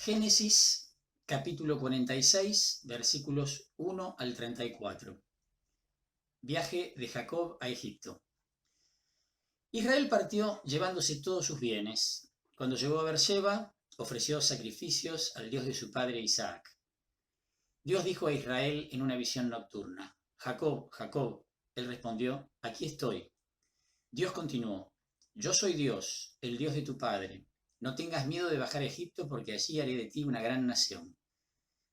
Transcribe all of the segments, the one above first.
Génesis capítulo 46, versículos 1 al 34. Viaje de Jacob a Egipto. Israel partió llevándose todos sus bienes. Cuando llegó a Beerseba, ofreció sacrificios al Dios de su padre Isaac. Dios dijo a Israel en una visión nocturna: Jacob, Jacob. Él respondió: aquí estoy. Dios continuó: yo soy Dios, el Dios de tu padre. No tengas miedo de bajar a Egipto, porque allí haré de ti una gran nación.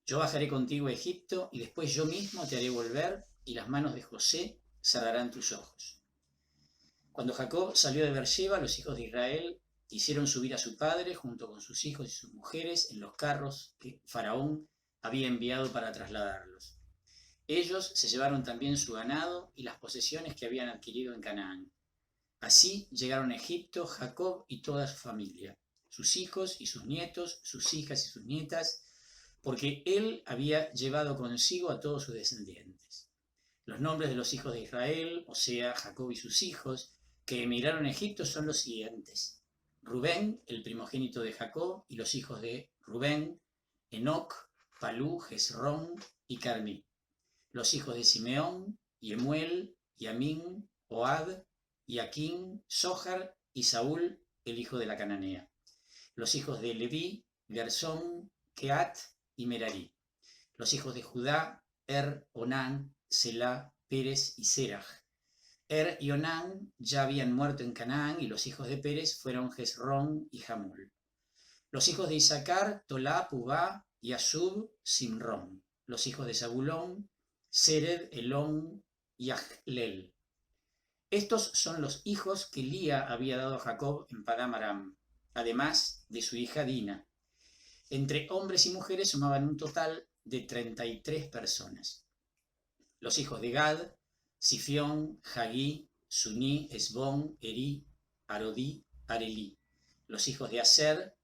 Yo bajaré contigo a Egipto, y después yo mismo te haré volver, y las manos de José cerrarán tus ojos. Cuando Jacob salió de Beerseba, los hijos de Israel hicieron subir a su padre, junto con sus hijos y sus mujeres, en los carros que Faraón había enviado para trasladarlos. Ellos se llevaron también su ganado y las posesiones que habían adquirido en Canaán. Así llegaron a Egipto Jacob y toda su familia, sus hijos y sus nietos, sus hijas y sus nietas, porque él había llevado consigo a todos sus descendientes. Los nombres de los hijos de Israel, o sea, Jacob y sus hijos, que emigraron a Egipto son los siguientes: Rubén, el primogénito de Jacob, y los hijos de Rubén, Enoc, Palú, Hezrón y Carmí. Los hijos de Simeón, Yemuel, Yamín, Ohad, Jaquín, Zohar y Saúl, el hijo de la cananea. Los hijos de Leví, Gersón, Keat y Merari. Los hijos de Judá, Onán, Selá, Pérez y Seraj. Y Onán ya habían muerto en Canaán, y los hijos de Pérez fueron Hezrón y Hamul. Los hijos de Isaacar, Tolá, Pubá, Yasub, Simrón. Los hijos de Zabulón, Sered, Elón y Ahlel. Estos son los hijos que Lía había dado a Jacob en Padán Aram, además de su hija Dina. Entre hombres y mujeres sumaban un total de 33 personas. Los hijos de Gad, Sifión, Hagí, Suní, Esbón, Eri, Arodí, Arelí. Los hijos de Aser,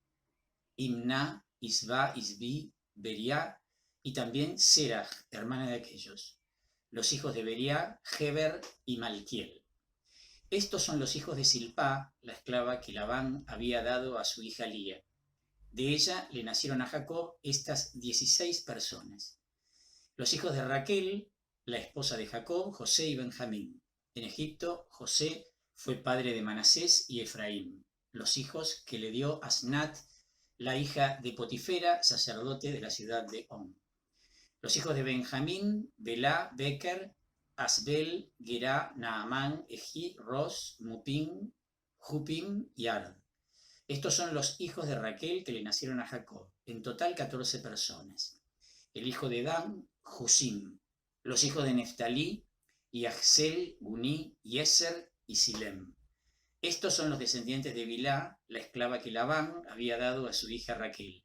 Imná, Isba, Isbi, Beriá y también Seraj, hermana de aquellos. Los hijos de Beriá, Heber y Malquiel. Estos son los hijos de Silpá, la esclava que Labán había dado a su hija Lía. De ella le nacieron a Jacob estas 16 personas. Los hijos de Raquel, la esposa de Jacob, José y Benjamín. En Egipto, José fue padre de Manasés y Efraín, los hijos que le dio Asnat, la hija de Potifera, sacerdote de la ciudad de On. Los hijos de Benjamín, Belá, Beker, Asbel, Gerá, Naamán, Ejí, Ros, Mupim, Jupim y Ard. Estos son los hijos de Raquel que le nacieron a Jacob, en total 14 personas. El hijo de Dan, Jusim. Los hijos de Neftalí, Yahzel, Guní, Yeser y Silem. Estos son los descendientes de Bilá, la esclava que Labán había dado a su hija Raquel.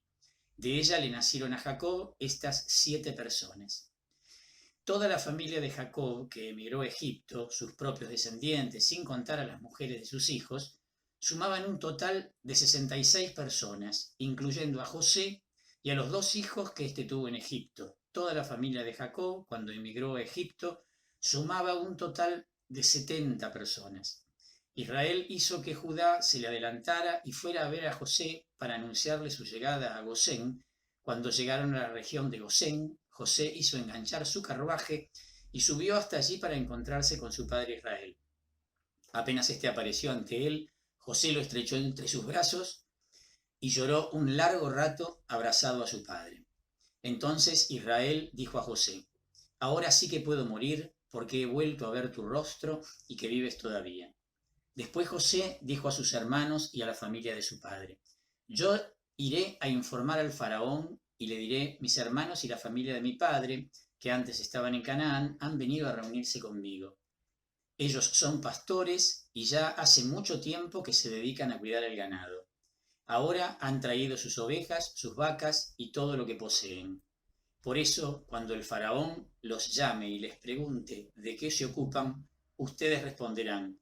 De ella le nacieron a Jacob estas 7 personas. Toda la familia de Jacob, que emigró a Egipto, sus propios descendientes, sin contar a las mujeres de sus hijos, sumaban un total de 66 personas, incluyendo a José y a los 2 hijos que éste tuvo en Egipto. Toda la familia de Jacob, cuando emigró a Egipto, sumaba un total de 70 personas. Israel hizo que Judá se le adelantara y fuera a ver a José para anunciarle su llegada a Gosén. Cuando llegaron a la región de Gosén, José hizo enganchar su carruaje y subió hasta allí para encontrarse con su padre Israel. Apenas éste apareció ante él, José lo estrechó entre sus brazos y lloró un largo rato abrazado a su padre. Entonces Israel dijo a José: ahora sí que puedo morir, porque he vuelto a ver tu rostro y que vives todavía. Después José dijo a sus hermanos y a la familia de su padre: yo iré a informar al faraón y le diré: mis hermanos y la familia de mi padre, que antes estaban en Canaán, han venido a reunirse conmigo. Ellos son pastores y ya hace mucho tiempo que se dedican a cuidar el ganado. Ahora han traído sus ovejas, sus vacas y todo lo que poseen. Por eso, cuando el faraón los llame y les pregunte de qué se ocupan, ustedes responderán: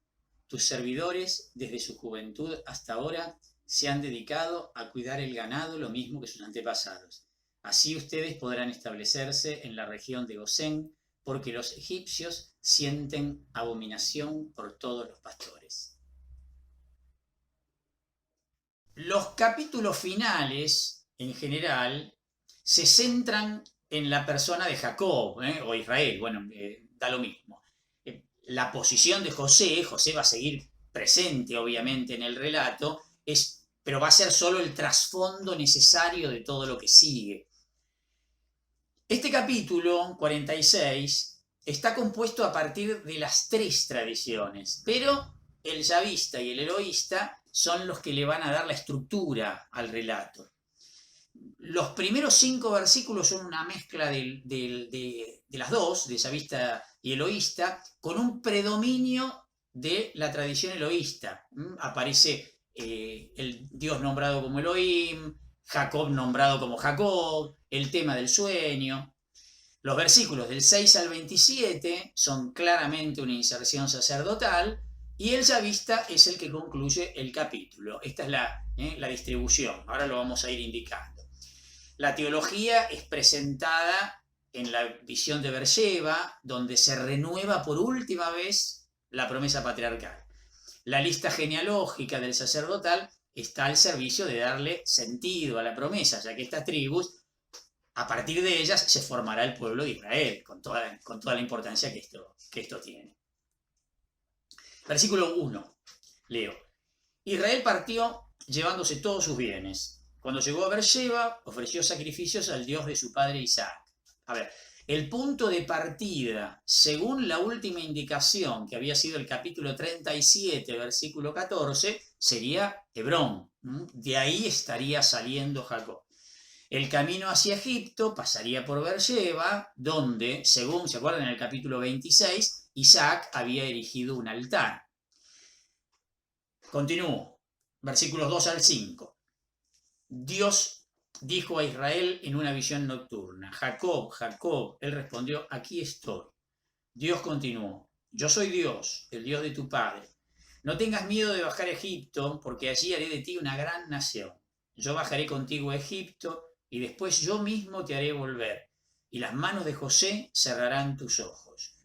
tus servidores, desde su juventud hasta ahora, se han dedicado a cuidar el ganado lo mismo que sus antepasados. Así ustedes podrán establecerse en la región de Gosén, porque los egipcios sienten abominación por todos los pastores. Los capítulos finales en general, se centran en la persona de Jacob, o Israel, bueno, da lo mismo. La posición de José va a seguir presente obviamente en el relato, pero va a ser solo el trasfondo necesario de todo lo que sigue. Este capítulo 46 está compuesto a partir de las tres tradiciones, pero el yavista y el eloísta son los que le van a dar la estructura al relato. Los primeros 5 versículos son una mezcla de las dos, de yavista y eloísta, con un predominio de la tradición eloísta. Aparece el Dios nombrado como Elohim, Jacob nombrado como Jacob, el tema del sueño. Los versículos del 6 al 27 son claramente una inserción sacerdotal y el yavista es el que concluye el capítulo. Esta es la distribución, ahora lo vamos a ir indicando. La teología es presentada en la visión de Beersheba, donde se renueva por última vez la promesa patriarcal. La lista genealógica del sacerdotal está al servicio de darle sentido a la promesa, ya que estas tribus, a partir de ellas, se formará el pueblo de Israel, con toda la importancia que esto tiene. Versículo 1, leo. Israel partió llevándose todos sus bienes. Cuando llegó a Beersheba, ofreció sacrificios al Dios de su padre Isaac. A ver, el punto de partida, según la última indicación, que había sido el capítulo 37, versículo 14, sería Hebrón. De ahí estaría saliendo Jacob. El camino hacia Egipto pasaría por Beersheba, donde, según se acuerdan en el capítulo 26, Isaac había erigido un altar. Continúo, versículos 2 al 5. Dios dijo a Israel en una visión nocturna: Jacob, Jacob. Él respondió: aquí estoy. Dios continuó: yo soy Dios, el Dios de tu padre. No tengas miedo de bajar a Egipto, porque allí haré de ti una gran nación. Yo bajaré contigo a Egipto, y después yo mismo te haré volver, y las manos de José cerrarán tus ojos.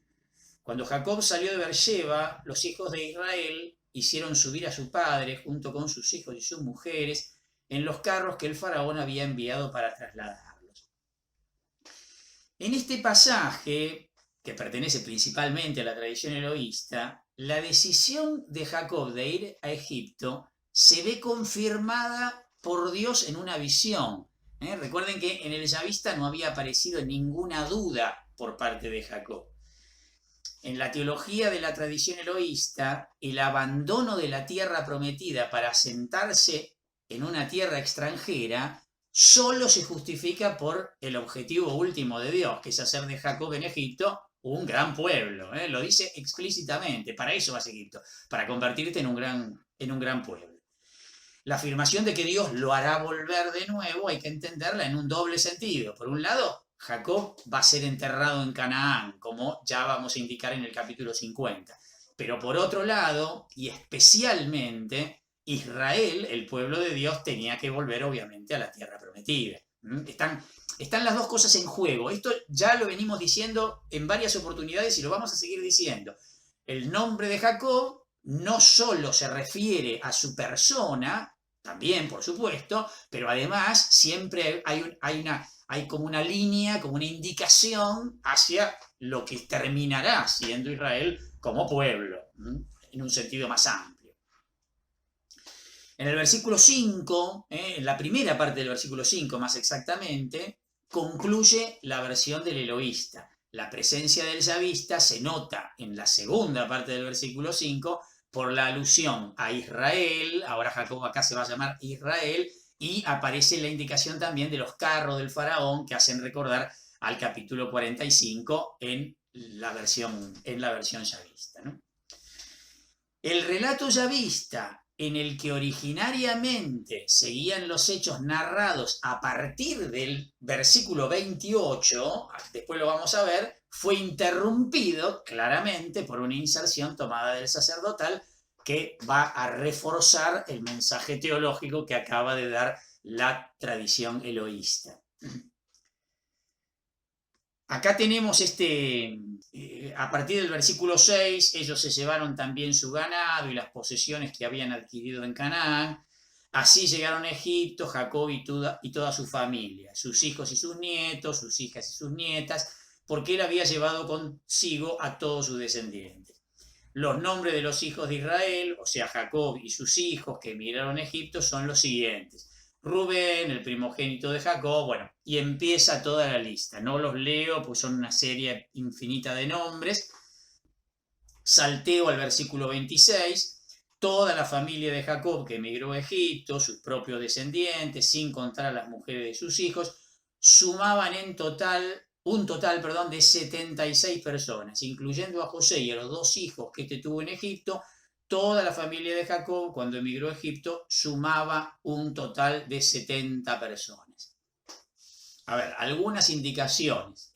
Cuando Jacob salió de Beersheba, los hijos de Israel hicieron subir a su padre, junto con sus hijos y sus mujeres, en los carros que el faraón había enviado para trasladarlos. En este pasaje, que pertenece principalmente a la tradición eloísta, la decisión de Jacob de ir a Egipto se ve confirmada por Dios en una visión. Recuerden que en el yavista no había aparecido ninguna duda por parte de Jacob. En la teología de la tradición eloísta, el abandono de la tierra prometida para asentarse en una tierra extranjera solo se justifica por el objetivo último de Dios, que es hacer de Jacob en Egipto un gran pueblo. Lo dice explícitamente: para eso vas a Egipto, para convertirte en un gran pueblo. La afirmación de que Dios lo hará volver de nuevo hay que entenderla en un doble sentido. Por un lado, Jacob va a ser enterrado en Canaán, como ya vamos a indicar en el capítulo 50. Pero por otro lado, y especialmente, Israel, el pueblo de Dios, tenía que volver obviamente a la tierra prometida. Están las dos cosas en juego. Esto ya lo venimos diciendo en varias oportunidades y lo vamos a seguir diciendo. El nombre de Jacob no solo se refiere a su persona, también por supuesto, pero además siempre hay como una línea, como una indicación hacia lo que terminará siendo Israel como pueblo, en un sentido más amplio. En el versículo 5, en la primera parte del versículo 5 más exactamente, concluye la versión del eloísta. La presencia del yavista se nota en la segunda parte del versículo 5 por la alusión a Israel. Ahora Jacob acá se va a llamar Israel, y aparece la indicación también de los carros del faraón que hacen recordar al capítulo 45 en la versión yavista, ¿no? El relato yavista, en el que originariamente seguían los hechos narrados a partir del versículo 28, después lo vamos a ver, fue interrumpido claramente por una inserción tomada del sacerdotal que va a reforzar el mensaje teológico que acaba de dar la tradición eloísta. Acá tenemos a partir del versículo 6, ellos se llevaron también su ganado y las posesiones que habían adquirido en Canaán. Así llegaron a Egipto Jacob y toda su familia, sus hijos y sus nietos, sus hijas y sus nietas, porque él había llevado consigo a todos sus descendientes. Los nombres de los hijos de Israel, o sea, Jacob y sus hijos que emigraron a Egipto, son los siguientes. Rubén, el primogénito de Jacob, bueno, y empieza toda la lista. No los leo, pues son una serie infinita de nombres. Salteo al versículo 26. Toda la familia de Jacob que emigró a Egipto, sus propios descendientes, sin contar a las mujeres de sus hijos, sumaban un total de 76 personas, incluyendo a José y a los 2 hijos que tuvo en Egipto. Toda la familia de Jacob, cuando emigró a Egipto, sumaba un total de 70 personas. A ver, algunas indicaciones.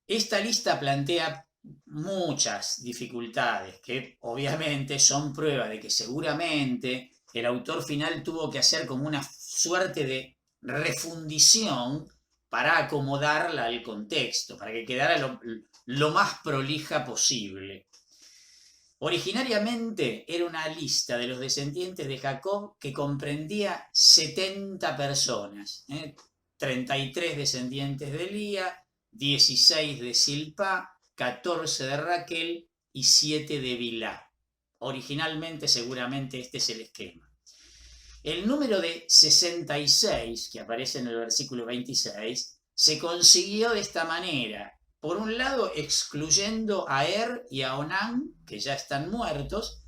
Esta lista plantea muchas dificultades que obviamente son prueba de que seguramente el autor final tuvo que hacer como una suerte de refundición para acomodarla al contexto, para que quedara lo más prolija posible. Originariamente era una lista de los descendientes de Jacob que comprendía 70 personas, 33 descendientes de Lía, 16 de Silpá, 14 de Raquel y 7 de Bilhá. Originalmente seguramente este es el esquema. El número de 66, que aparece en el versículo 26, se consiguió de esta manera. Por un lado, excluyendo a Er y a Onán, que ya están muertos,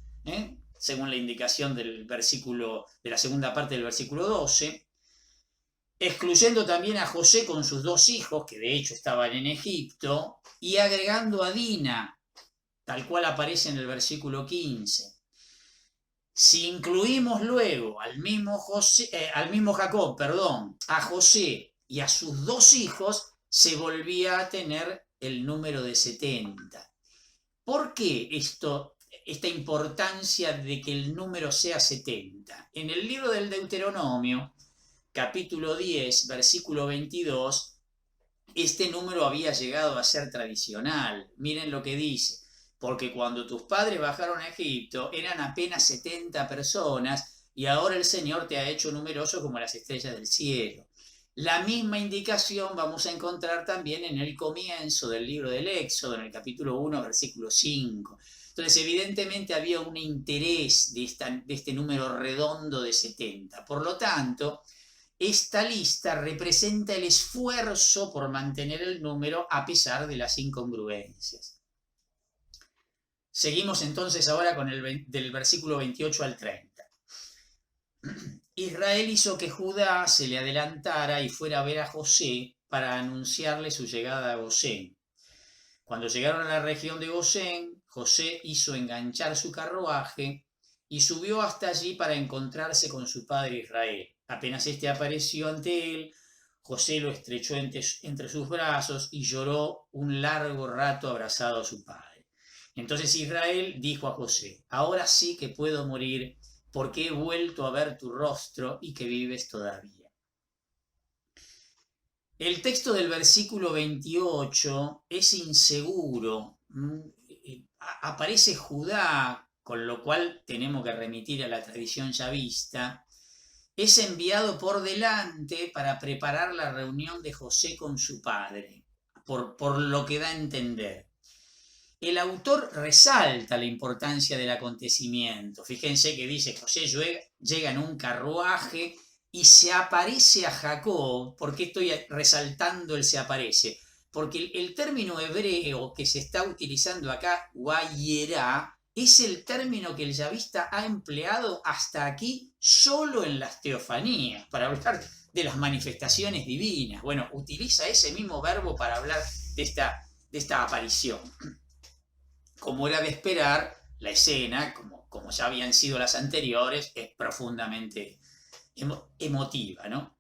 según la indicación del versículo, de la segunda parte del versículo 12, excluyendo también a José con sus 2 hijos, que de hecho estaban en Egipto, y agregando a Dina, tal cual aparece en el versículo 15. Si incluimos luego al mismo Jacob, a José y a sus 2 hijos, se volvía a tener el número de 70. ¿Por qué esta importancia de que el número sea 70? En el libro del Deuteronomio, capítulo 10, versículo 22, este número había llegado a ser tradicional. Miren lo que dice. Porque cuando tus padres bajaron a Egipto eran apenas 70 personas y ahora el Señor te ha hecho numeroso como las estrellas del cielo. La misma indicación vamos a encontrar también en el comienzo del libro del Éxodo, en el capítulo 1, versículo 5. Entonces, evidentemente había un interés de este número redondo de 70. Por lo tanto, esta lista representa el esfuerzo por mantener el número a pesar de las incongruencias. Seguimos entonces ahora con del versículo 28 al 30. Israel hizo que Judá se le adelantara y fuera a ver a José para anunciarle su llegada a Gosén. Cuando llegaron a la región de Gosén, José hizo enganchar su carruaje y subió hasta allí para encontrarse con su padre Israel. Apenas éste apareció ante él, José lo estrechó entre sus brazos y lloró un largo rato abrazado a su padre. Entonces Israel dijo a José: ahora sí que puedo morir, porque he vuelto a ver tu rostro y que vives todavía. El texto del versículo 28 es inseguro. Aparece Judá, con lo cual tenemos que remitir a la tradición ya vista. Es enviado por delante para preparar la reunión de José con su padre, por lo que da a entender. El autor resalta la importancia del acontecimiento. Fíjense que dice: José llega en un carruaje y se aparece a Jacob. ¿Por qué estoy resaltando el se aparece? Porque el término hebreo que se está utilizando acá, guayerá, es el término que el yavista ha empleado hasta aquí solo en las teofanías, para hablar de las manifestaciones divinas. Bueno, utiliza ese mismo verbo para hablar de esta aparición. Como era de esperar, la escena, como ya habían sido las anteriores, es profundamente emotiva, ¿no?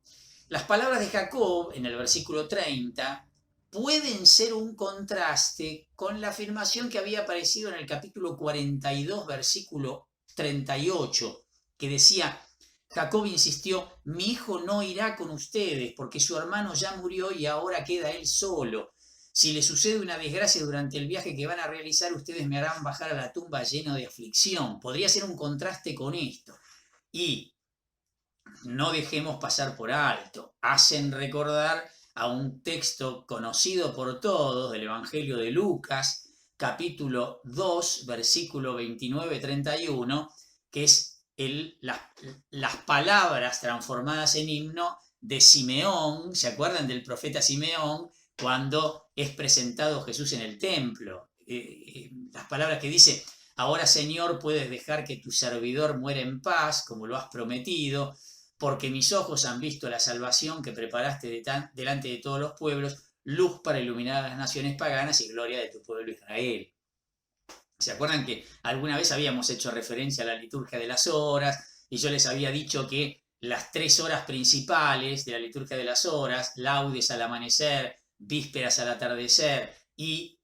Las palabras de Jacob en el versículo 30 pueden ser un contraste con la afirmación que había aparecido en el capítulo 42, versículo 38, que decía: Jacob insistió: mi hijo no irá con ustedes, porque su hermano ya murió y ahora queda él solo. Si le sucede una desgracia durante el viaje que van a realizar, ustedes me harán bajar a la tumba lleno de aflicción. Podría ser un contraste con esto. Y no dejemos pasar por alto, hacen recordar a un texto conocido por todos del Evangelio de Lucas, capítulo 2, versículo 29-31, que es las palabras transformadas en himno de Simeón. ¿Se acuerdan del profeta Simeón cuando es presentado Jesús en el templo? Las palabras que dice: ahora, Señor, puedes dejar que tu servidor muera en paz, como lo has prometido, porque mis ojos han visto la salvación que preparaste delante de todos los pueblos, luz para iluminar a las naciones paganas y gloria de tu pueblo Israel. ¿Se acuerdan que alguna vez habíamos hecho referencia a la liturgia de las horas? Y yo les había dicho que las 3 horas principales de la liturgia de las horas, laudes al amanecer, vísperas al atardecer y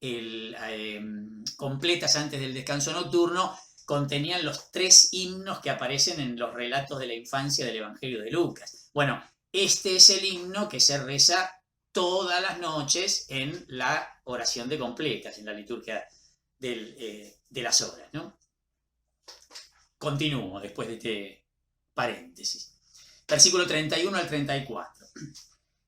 completas antes del descanso nocturno, contenían los 3 himnos que aparecen en los relatos de la infancia del Evangelio de Lucas. Bueno, este es el himno que se reza todas las noches en la oración de completas, en la liturgia de las horas, ¿no? Continúo después de este paréntesis. Versículo 31 al 34.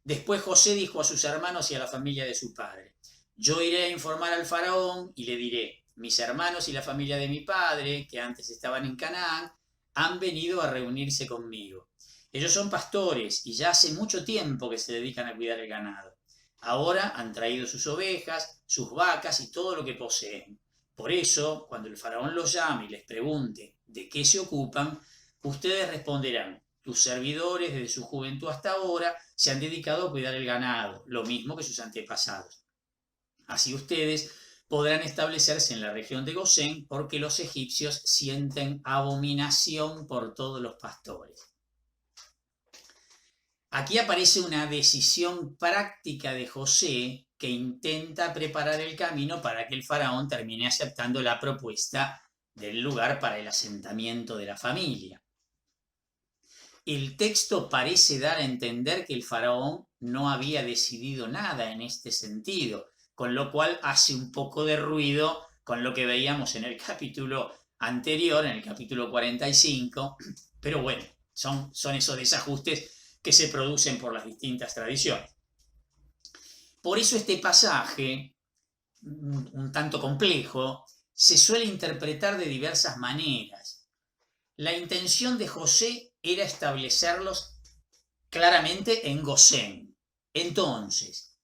Después José dijo a sus hermanos y a la familia de su padre: yo iré a informar al faraón y le diré: mis hermanos y la familia de mi padre, que antes estaban en Canaán, han venido a reunirse conmigo. Ellos son pastores y ya hace mucho tiempo que se dedican a cuidar el ganado. Ahora han traído sus ovejas, sus vacas y todo lo que poseen. Por eso, cuando el faraón los llame y les pregunte de qué se ocupan, ustedes responderán: tus servidores desde su juventud hasta ahora se han dedicado a cuidar el ganado, lo mismo que sus antepasados. Así ustedes podrán establecerse en la región de Gosén, porque los egipcios sienten abominación por todos los pastores. Aquí aparece una decisión práctica de José que intenta preparar el camino para que el faraón termine aceptando la propuesta del lugar para el asentamiento de la familia. El texto parece dar a entender que el faraón no había decidido nada en este sentido, con lo cual hace un poco de ruido con lo que veíamos en el capítulo anterior, en el capítulo 45, pero bueno, son esos desajustes que se producen por las distintas tradiciones. Por eso este pasaje, un tanto complejo, se suele interpretar de diversas maneras. La intención de José era establecerlos claramente en Gosén. Entonces,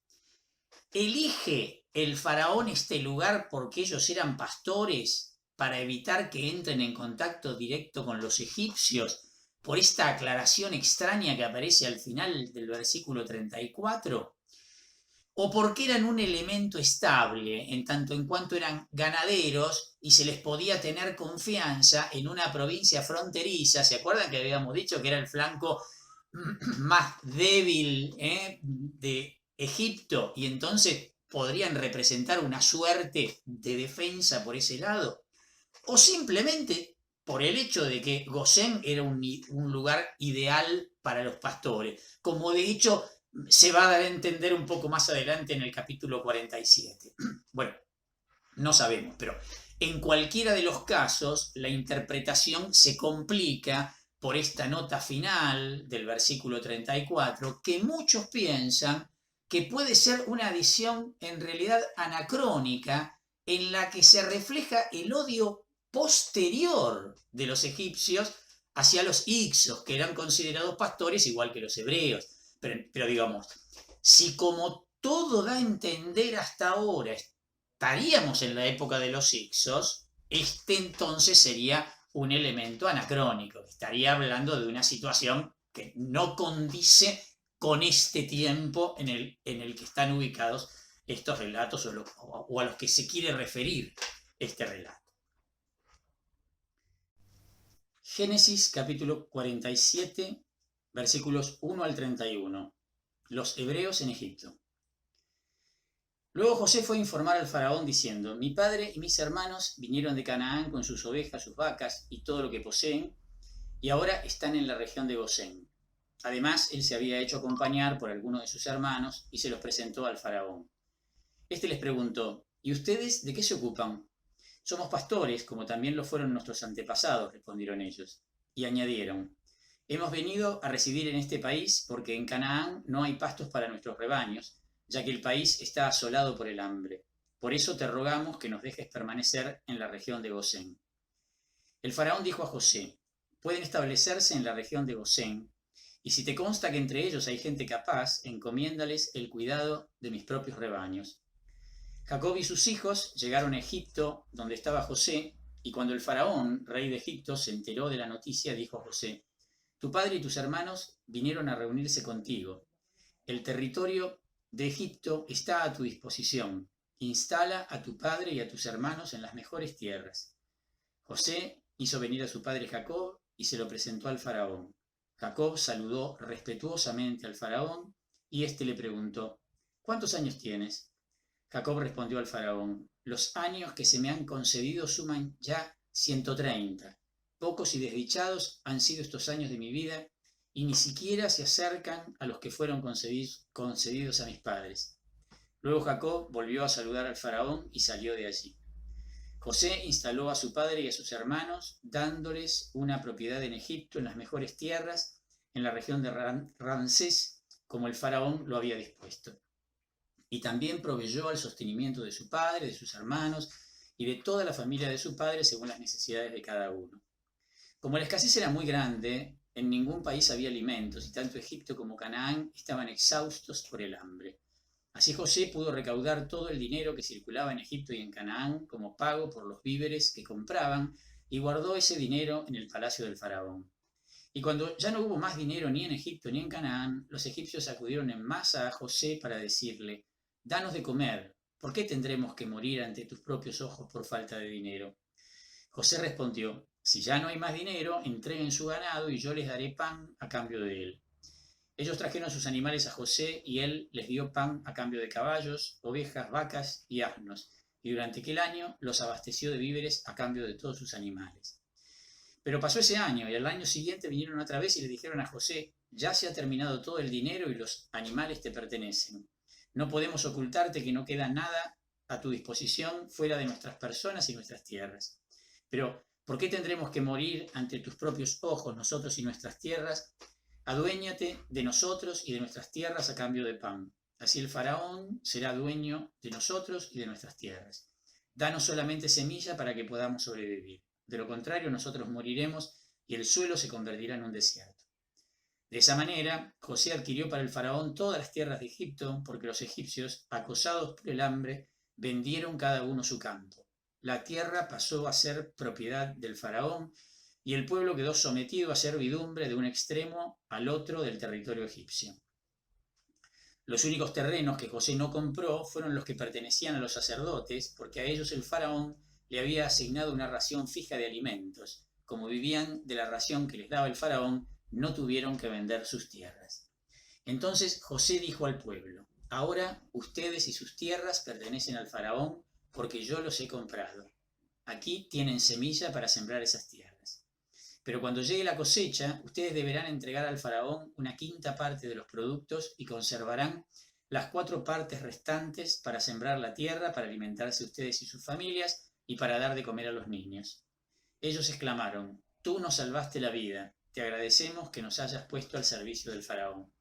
¿elige el faraón este lugar porque ellos eran pastores para evitar que entren en contacto directo con los egipcios, por esta aclaración extraña que aparece al final del versículo 34? ¿O porque eran un elemento estable en tanto en cuanto eran ganaderos y se les podía tener confianza en una provincia fronteriza? ¿Se acuerdan que habíamos dicho que era el flanco más débil de Egipto, y entonces podrían representar una suerte de defensa por ese lado? ¿O simplemente por el hecho de que Gosén era un lugar ideal para los pastores, como de hecho se va a dar a entender un poco más adelante en el capítulo 47? Bueno, no sabemos, pero en cualquiera de los casos la interpretación se complica por esta nota final del versículo 34, que muchos piensan que puede ser una adición en realidad anacrónica, en la que se refleja el odio posterior de los egipcios hacia los hicsos, que eran considerados pastores igual que los hebreos. Pero digamos, si como todo da a entender hasta ahora estaríamos en la época de los hicsos, este entonces sería un elemento anacrónico. Estaría hablando de una situación que no condice con este tiempo en el que están ubicados estos relatos o a los que se quiere referir este relato. Génesis capítulo 47, versículos 1 al 31. Los hebreos en Egipto. Luego José fue a informar al faraón diciendo: mi padre y mis hermanos vinieron de Canaán con sus ovejas, sus vacas y todo lo que poseen, y ahora están en la región de Gosén. Además, él se había hecho acompañar por alguno de sus hermanos y se los presentó al faraón. Este les preguntó: ¿y ustedes de qué se ocupan? Somos pastores, como también lo fueron nuestros antepasados, respondieron ellos. y añadieron: hemos venido a residir en este país porque en Canaán no hay pastos para nuestros rebaños, ya que el país está asolado por el hambre. Por eso te rogamos que nos dejes permanecer en la región de Gosén. El faraón dijo a José: pueden establecerse en la región de Gosén, y si te consta que entre ellos hay gente capaz, encomiéndales el cuidado de mis propios rebaños. Jacob y sus hijos llegaron a Egipto, donde estaba José, y cuando el faraón, rey de Egipto, se enteró de la noticia, dijo a José: tu padre y tus hermanos vinieron a reunirse contigo. El territorio de Egipto está a tu disposición. Instala a tu padre y a tus hermanos en las mejores tierras. José hizo venir a su padre Jacob y se lo presentó al faraón. Jacob saludó respetuosamente al faraón y éste le preguntó: ¿cuántos años tienes? Jacob respondió al faraón: los años que se me han concedido suman ya 130. Pocos y desdichados han sido estos años de mi vida, y ni siquiera se acercan a los que fueron concedidos a mis padres. Luego Jacob volvió a saludar al faraón y salió de allí. José instaló a su padre y a sus hermanos, dándoles una propiedad en Egipto, en las mejores tierras, en la región de Ramsés, como el faraón lo había dispuesto. Y también proveyó al sostenimiento de su padre, de sus hermanos y de toda la familia de su padre según las necesidades de cada uno. Como la escasez era muy grande, en ningún país había alimentos y tanto Egipto como Canaán estaban exhaustos por el hambre. Así José pudo recaudar todo el dinero que circulaba en Egipto y en Canaán como pago por los víveres que compraban y guardó ese dinero en el palacio del faraón. Y cuando ya no hubo más dinero ni en Egipto ni en Canaán, los egipcios acudieron en masa a José para decirle: danos de comer, ¿por qué tendremos que morir ante tus propios ojos por falta de dinero? José respondió: si ya no hay más dinero, entreguen su ganado y yo les daré pan a cambio de él. Ellos trajeron sus animales a José y él les dio pan a cambio de caballos, ovejas, vacas y asnos, y durante aquel año los abasteció de víveres a cambio de todos sus animales. Pero pasó ese año y al año siguiente vinieron otra vez y le dijeron a José: ya se ha terminado todo el dinero y los animales te pertenecen. No podemos ocultarte que no queda nada a tu disposición fuera de nuestras personas y nuestras tierras. Pero, ¿por qué tendremos que morir ante tus propios ojos, nosotros y nuestras tierras? Aduéñate de nosotros y de nuestras tierras a cambio de pan. Así el faraón será dueño de nosotros y de nuestras tierras. Danos solamente semilla para que podamos sobrevivir. De lo contrario, nosotros moriremos y el suelo se convertirá en un desierto. De esa manera, José adquirió para el faraón todas las tierras de Egipto, porque los egipcios, acosados por el hambre, vendieron cada uno su campo. La tierra pasó a ser propiedad del faraón y el pueblo quedó sometido a servidumbre de un extremo al otro del territorio egipcio. Los únicos terrenos que José no compró fueron los que pertenecían a los sacerdotes, porque a ellos el faraón le había asignado una ración fija de alimentos. Como vivían de la ración que les daba el faraón, no tuvieron que vender sus tierras. Entonces José dijo al pueblo: ahora ustedes y sus tierras pertenecen al faraón, porque yo los he comprado. Aquí tienen semilla para sembrar esas tierras. Pero cuando llegue la cosecha, ustedes deberán entregar al faraón una quinta parte de los productos y conservarán las 4 partes restantes para sembrar la tierra, para alimentarse ustedes y sus familias y para dar de comer a los niños. Ellos exclamaron: tú nos salvaste la vida, te agradecemos que nos hayas puesto al servicio del faraón.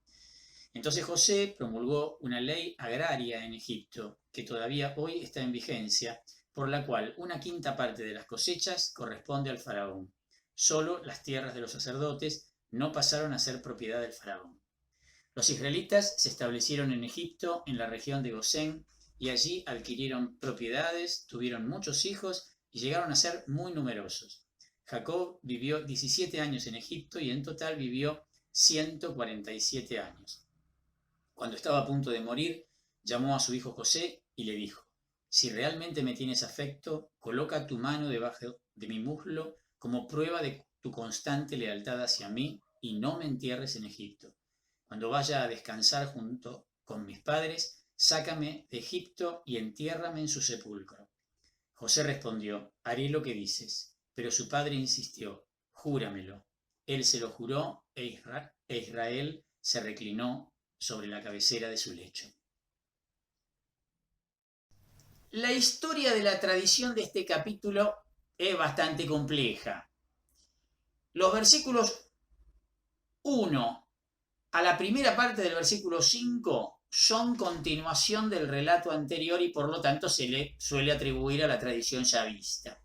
Entonces José promulgó una ley agraria en Egipto, que todavía hoy está en vigencia, por la cual una quinta parte de las cosechas corresponde al faraón. Solo las tierras de los sacerdotes no pasaron a ser propiedad del faraón. Los israelitas se establecieron en Egipto, en la región de Gosén, y allí adquirieron propiedades, tuvieron muchos hijos y llegaron a ser muy numerosos. Jacob vivió 17 años en Egipto y en total vivió 147 años. Cuando estaba a punto de morir, llamó a su hijo José y le dijo: si realmente me tienes afecto, coloca tu mano debajo de mi muslo como prueba de tu constante lealtad hacia mí y no me entierres en Egipto. Cuando vaya a descansar junto con mis padres, sácame de Egipto y entiérrame en su sepulcro. José respondió: haré lo que dices. Pero su padre insistió: júramelo. Él se lo juró e Israel se reclinó sobre la cabecera de su lecho. La historia de la tradición de este capítulo es bastante compleja. Los versículos 1 a la primera parte del versículo 5 son continuación del relato anterior y por lo tanto se le suele atribuir a la tradición yavista.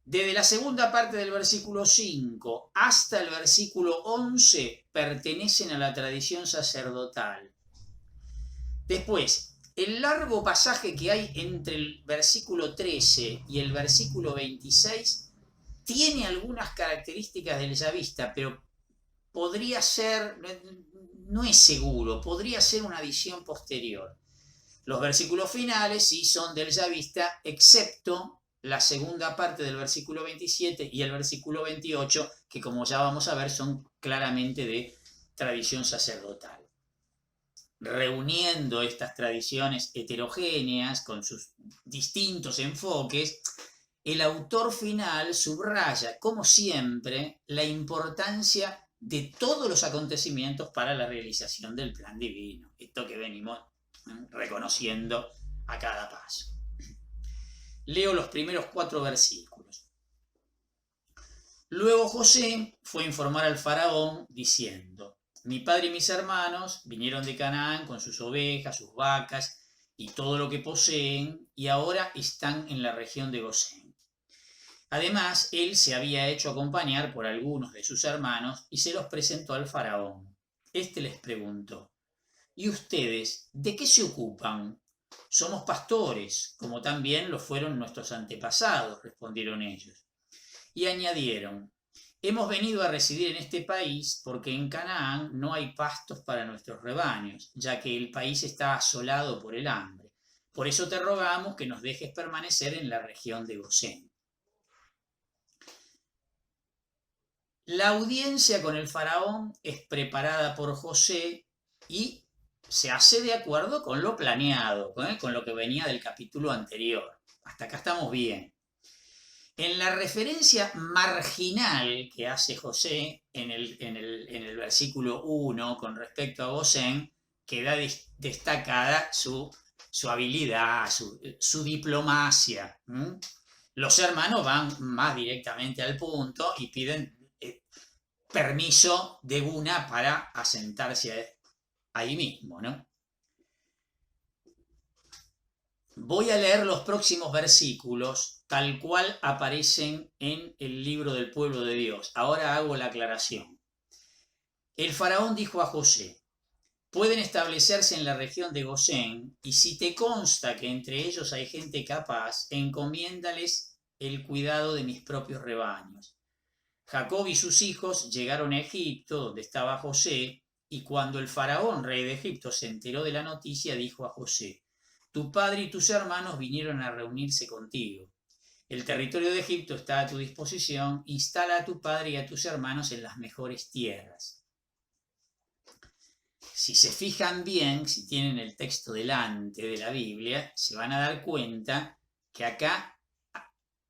Desde la segunda parte del versículo 5 hasta el versículo 11 pertenecen a la tradición sacerdotal. Después, el largo pasaje que hay entre el versículo 13 y el versículo 26 tiene algunas características del yavista, pero podría ser, no es seguro, podría ser una adición posterior. Los versículos finales sí son del yavista, excepto la segunda parte del versículo 27 y el versículo 28, que como ya vamos a ver son claramente de tradición sacerdotal. Reuniendo estas tradiciones heterogéneas con sus distintos enfoques, el autor final subraya, como siempre, la importancia de todos los acontecimientos para la realización del plan divino. Esto que venimos reconociendo a cada paso. Leo los primeros 4 versículos. Luego José fue a informar al faraón diciendo: mi padre y mis hermanos vinieron de Canaán con sus ovejas, sus vacas y todo lo que poseen, y ahora están en la región de Gosén. Además, él se había hecho acompañar por algunos de sus hermanos y se los presentó al faraón. Este les preguntó: ¿y ustedes de qué se ocupan? Somos pastores, como también lo fueron nuestros antepasados, respondieron ellos. Y añadieron: hemos venido a residir en este país porque en Canaán no hay pastos para nuestros rebaños, ya que el país está asolado por el hambre. Por eso te rogamos que nos dejes permanecer en la región de Gosén. La audiencia con el faraón es preparada por José y se hace de acuerdo con lo planeado, con lo que venía del capítulo anterior. Hasta acá estamos bien. En la referencia marginal que hace José en el versículo 1 con respecto a Gosén, queda destacada su habilidad, su diplomacia. Los hermanos van más directamente al punto y piden permiso de una para asentarse ahí mismo, ¿no? Voy a leer los próximos versículos tal cual aparecen en el libro del pueblo de Dios. Ahora hago la aclaración. El faraón dijo a José: pueden establecerse en la región de Gosén, y si te consta que entre ellos hay gente capaz, encomiéndales el cuidado de mis propios rebaños. Jacob y sus hijos llegaron a Egipto, donde estaba José, y cuando el faraón, rey de Egipto, se enteró de la noticia, dijo a José: tu padre y tus hermanos vinieron a reunirse contigo. El territorio de Egipto está a tu disposición, instala a tu padre y a tus hermanos en las mejores tierras. Si se fijan bien, si tienen el texto delante de la Biblia, se van a dar cuenta que acá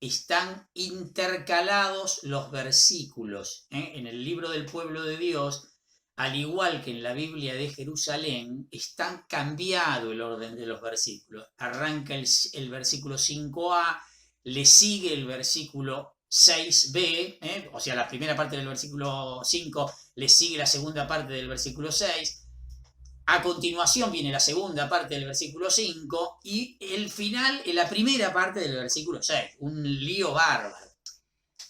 están intercalados los versículos. En el libro del pueblo de Dios, al igual que en la Biblia de Jerusalén, está cambiado el orden de los versículos. Arranca el versículo 5a, le sigue el versículo 6b, o sea, la primera parte del versículo 5 le sigue la segunda parte del versículo 6. A continuación viene la segunda parte del versículo 5 y el final, la primera parte del versículo 6. Un lío bárbaro.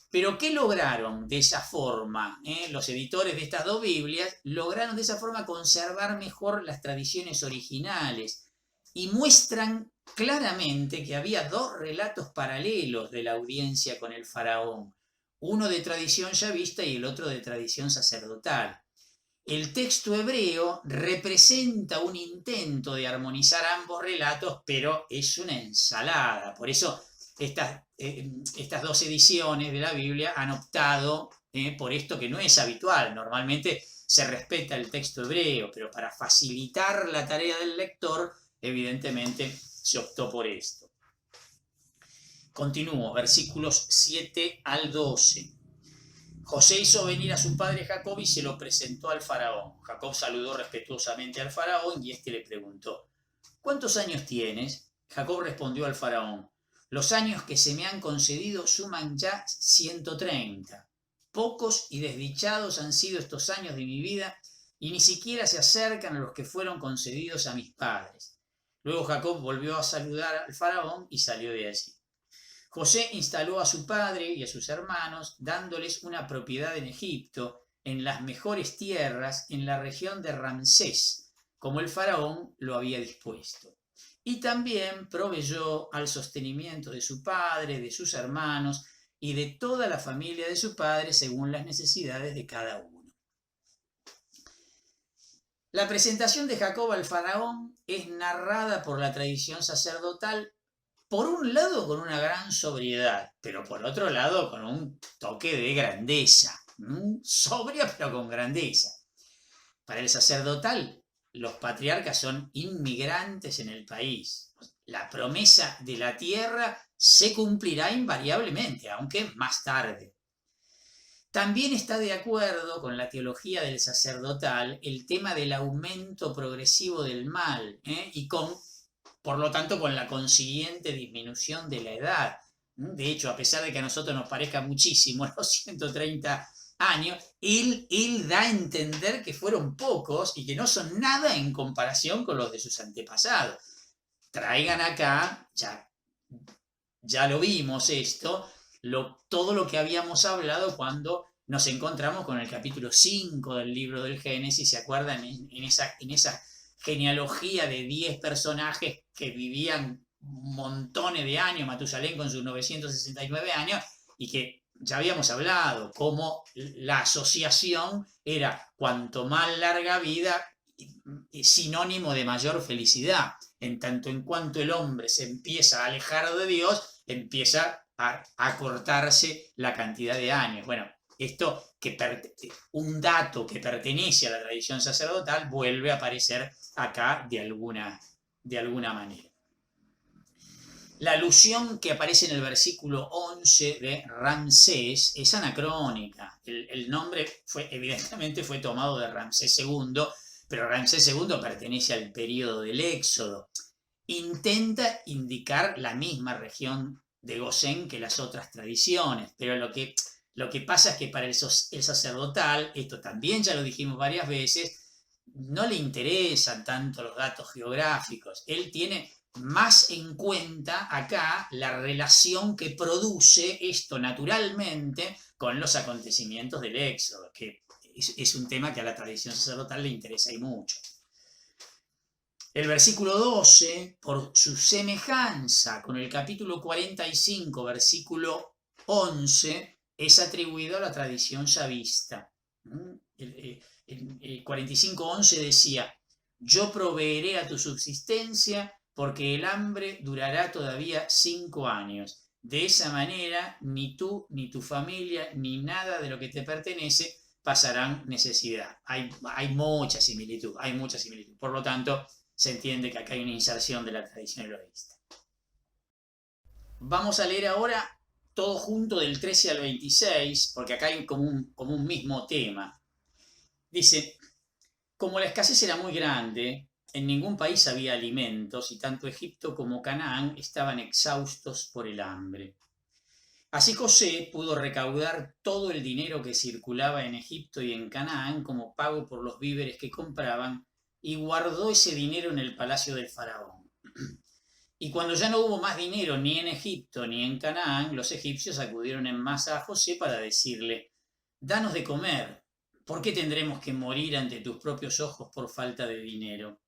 Pero ¿qué lograron de esa forma? Los editores de estas dos Biblias lograron de esa forma conservar mejor las tradiciones originales y muestran claramente que había dos relatos paralelos de la audiencia con el faraón, uno de tradición yavista y el otro de tradición sacerdotal. El texto hebreo representa un intento de armonizar ambos relatos, pero es una ensalada. Por eso estas dos ediciones de la Biblia han optado por esto que no es habitual. Normalmente se respeta el texto hebreo, pero para facilitar la tarea del lector, evidentemente se optó por esto. Continúo, versículos 7 al 12. José hizo venir a su padre Jacob y se lo presentó al faraón. Jacob saludó respetuosamente al faraón y éste le preguntó: ¿cuántos años tienes? Jacob respondió al faraón: los años que se me han concedido suman ya 130. Pocos y desdichados han sido estos años de mi vida, y ni siquiera se acercan a los que fueron concedidos a mis padres. Luego Jacob volvió a saludar al faraón y salió de allí. José instaló a su padre y a sus hermanos, dándoles una propiedad en Egipto, en las mejores tierras, en la región de Ramsés, como el faraón lo había dispuesto. Y también proveyó al sostenimiento de su padre, de sus hermanos y de toda la familia de su padre según las necesidades de cada uno. La presentación de Jacob al faraón es narrada por la tradición sacerdotal, por un lado con una gran sobriedad, pero por otro lado con un toque de grandeza. Sobria pero con grandeza. Para el sacerdotal, los patriarcas son inmigrantes en el país. La promesa de la tierra se cumplirá invariablemente, aunque más tarde. También está de acuerdo con la teología del sacerdotal el tema del aumento progresivo del mal, y por lo tanto, con la consiguiente disminución de la edad. De hecho, a pesar de que a nosotros nos parezca muchísimo los 130 años, él da a entender que fueron pocos y que no son nada en comparación con los de sus antepasados. Traigan acá, ya lo vimos esto, todo lo que habíamos hablado cuando nos encontramos con el capítulo 5 del libro del Génesis. ¿Se acuerdan? En esa genealogía de 10 personajes que vivían montones de años, Matusalén con sus 969 años, y que ya habíamos hablado cómo la asociación era cuanto más larga vida, sinónimo de mayor felicidad. En tanto en cuanto el hombre se empieza a alejar de Dios, empieza a acortarse la cantidad de años. Bueno, esto, un dato que pertenece a la tradición sacerdotal, vuelve a aparecer acá de alguna manera. La alusión que aparece en el versículo 11 de Ramsés es anacrónica. El nombre evidentemente fue tomado de Ramsés II, pero Ramsés II pertenece al periodo del Éxodo. Intenta indicar la misma región de Gosén que las otras tradiciones, pero lo que pasa es que para el sacerdotal, esto también ya lo dijimos varias veces, no le interesan tanto los datos geográficos. Él tiene más en cuenta acá la relación que produce esto naturalmente con los acontecimientos del Éxodo, que es un tema que a la tradición sacerdotal le interesa y mucho. El versículo 12, por su semejanza con el capítulo 45, versículo 11, es atribuido a la tradición yavista. El 45:11 decía: yo proveeré a tu subsistencia porque el hambre durará todavía 5 años. De esa manera, ni tú, ni tu familia, ni nada de lo que te pertenece pasarán necesidad. Hay mucha similitud. Por lo tanto, se entiende que acá hay una inserción de la tradición elohista. Vamos a leer ahora todo junto del 13 al 26, porque acá hay como un mismo tema. Dice: como la escasez era muy grande, en ningún país había alimentos, y tanto Egipto como Canaán estaban exhaustos por el hambre. Así José pudo recaudar todo el dinero que circulaba en Egipto y en Canaán como pago por los víveres que compraban, y guardó ese dinero en el palacio del faraón. Y cuando ya no hubo más dinero ni en Egipto ni en Canaán, los egipcios acudieron en masa a José para decirle: danos de comer, ¿por qué tendremos que morir ante tus propios ojos por falta de dinero?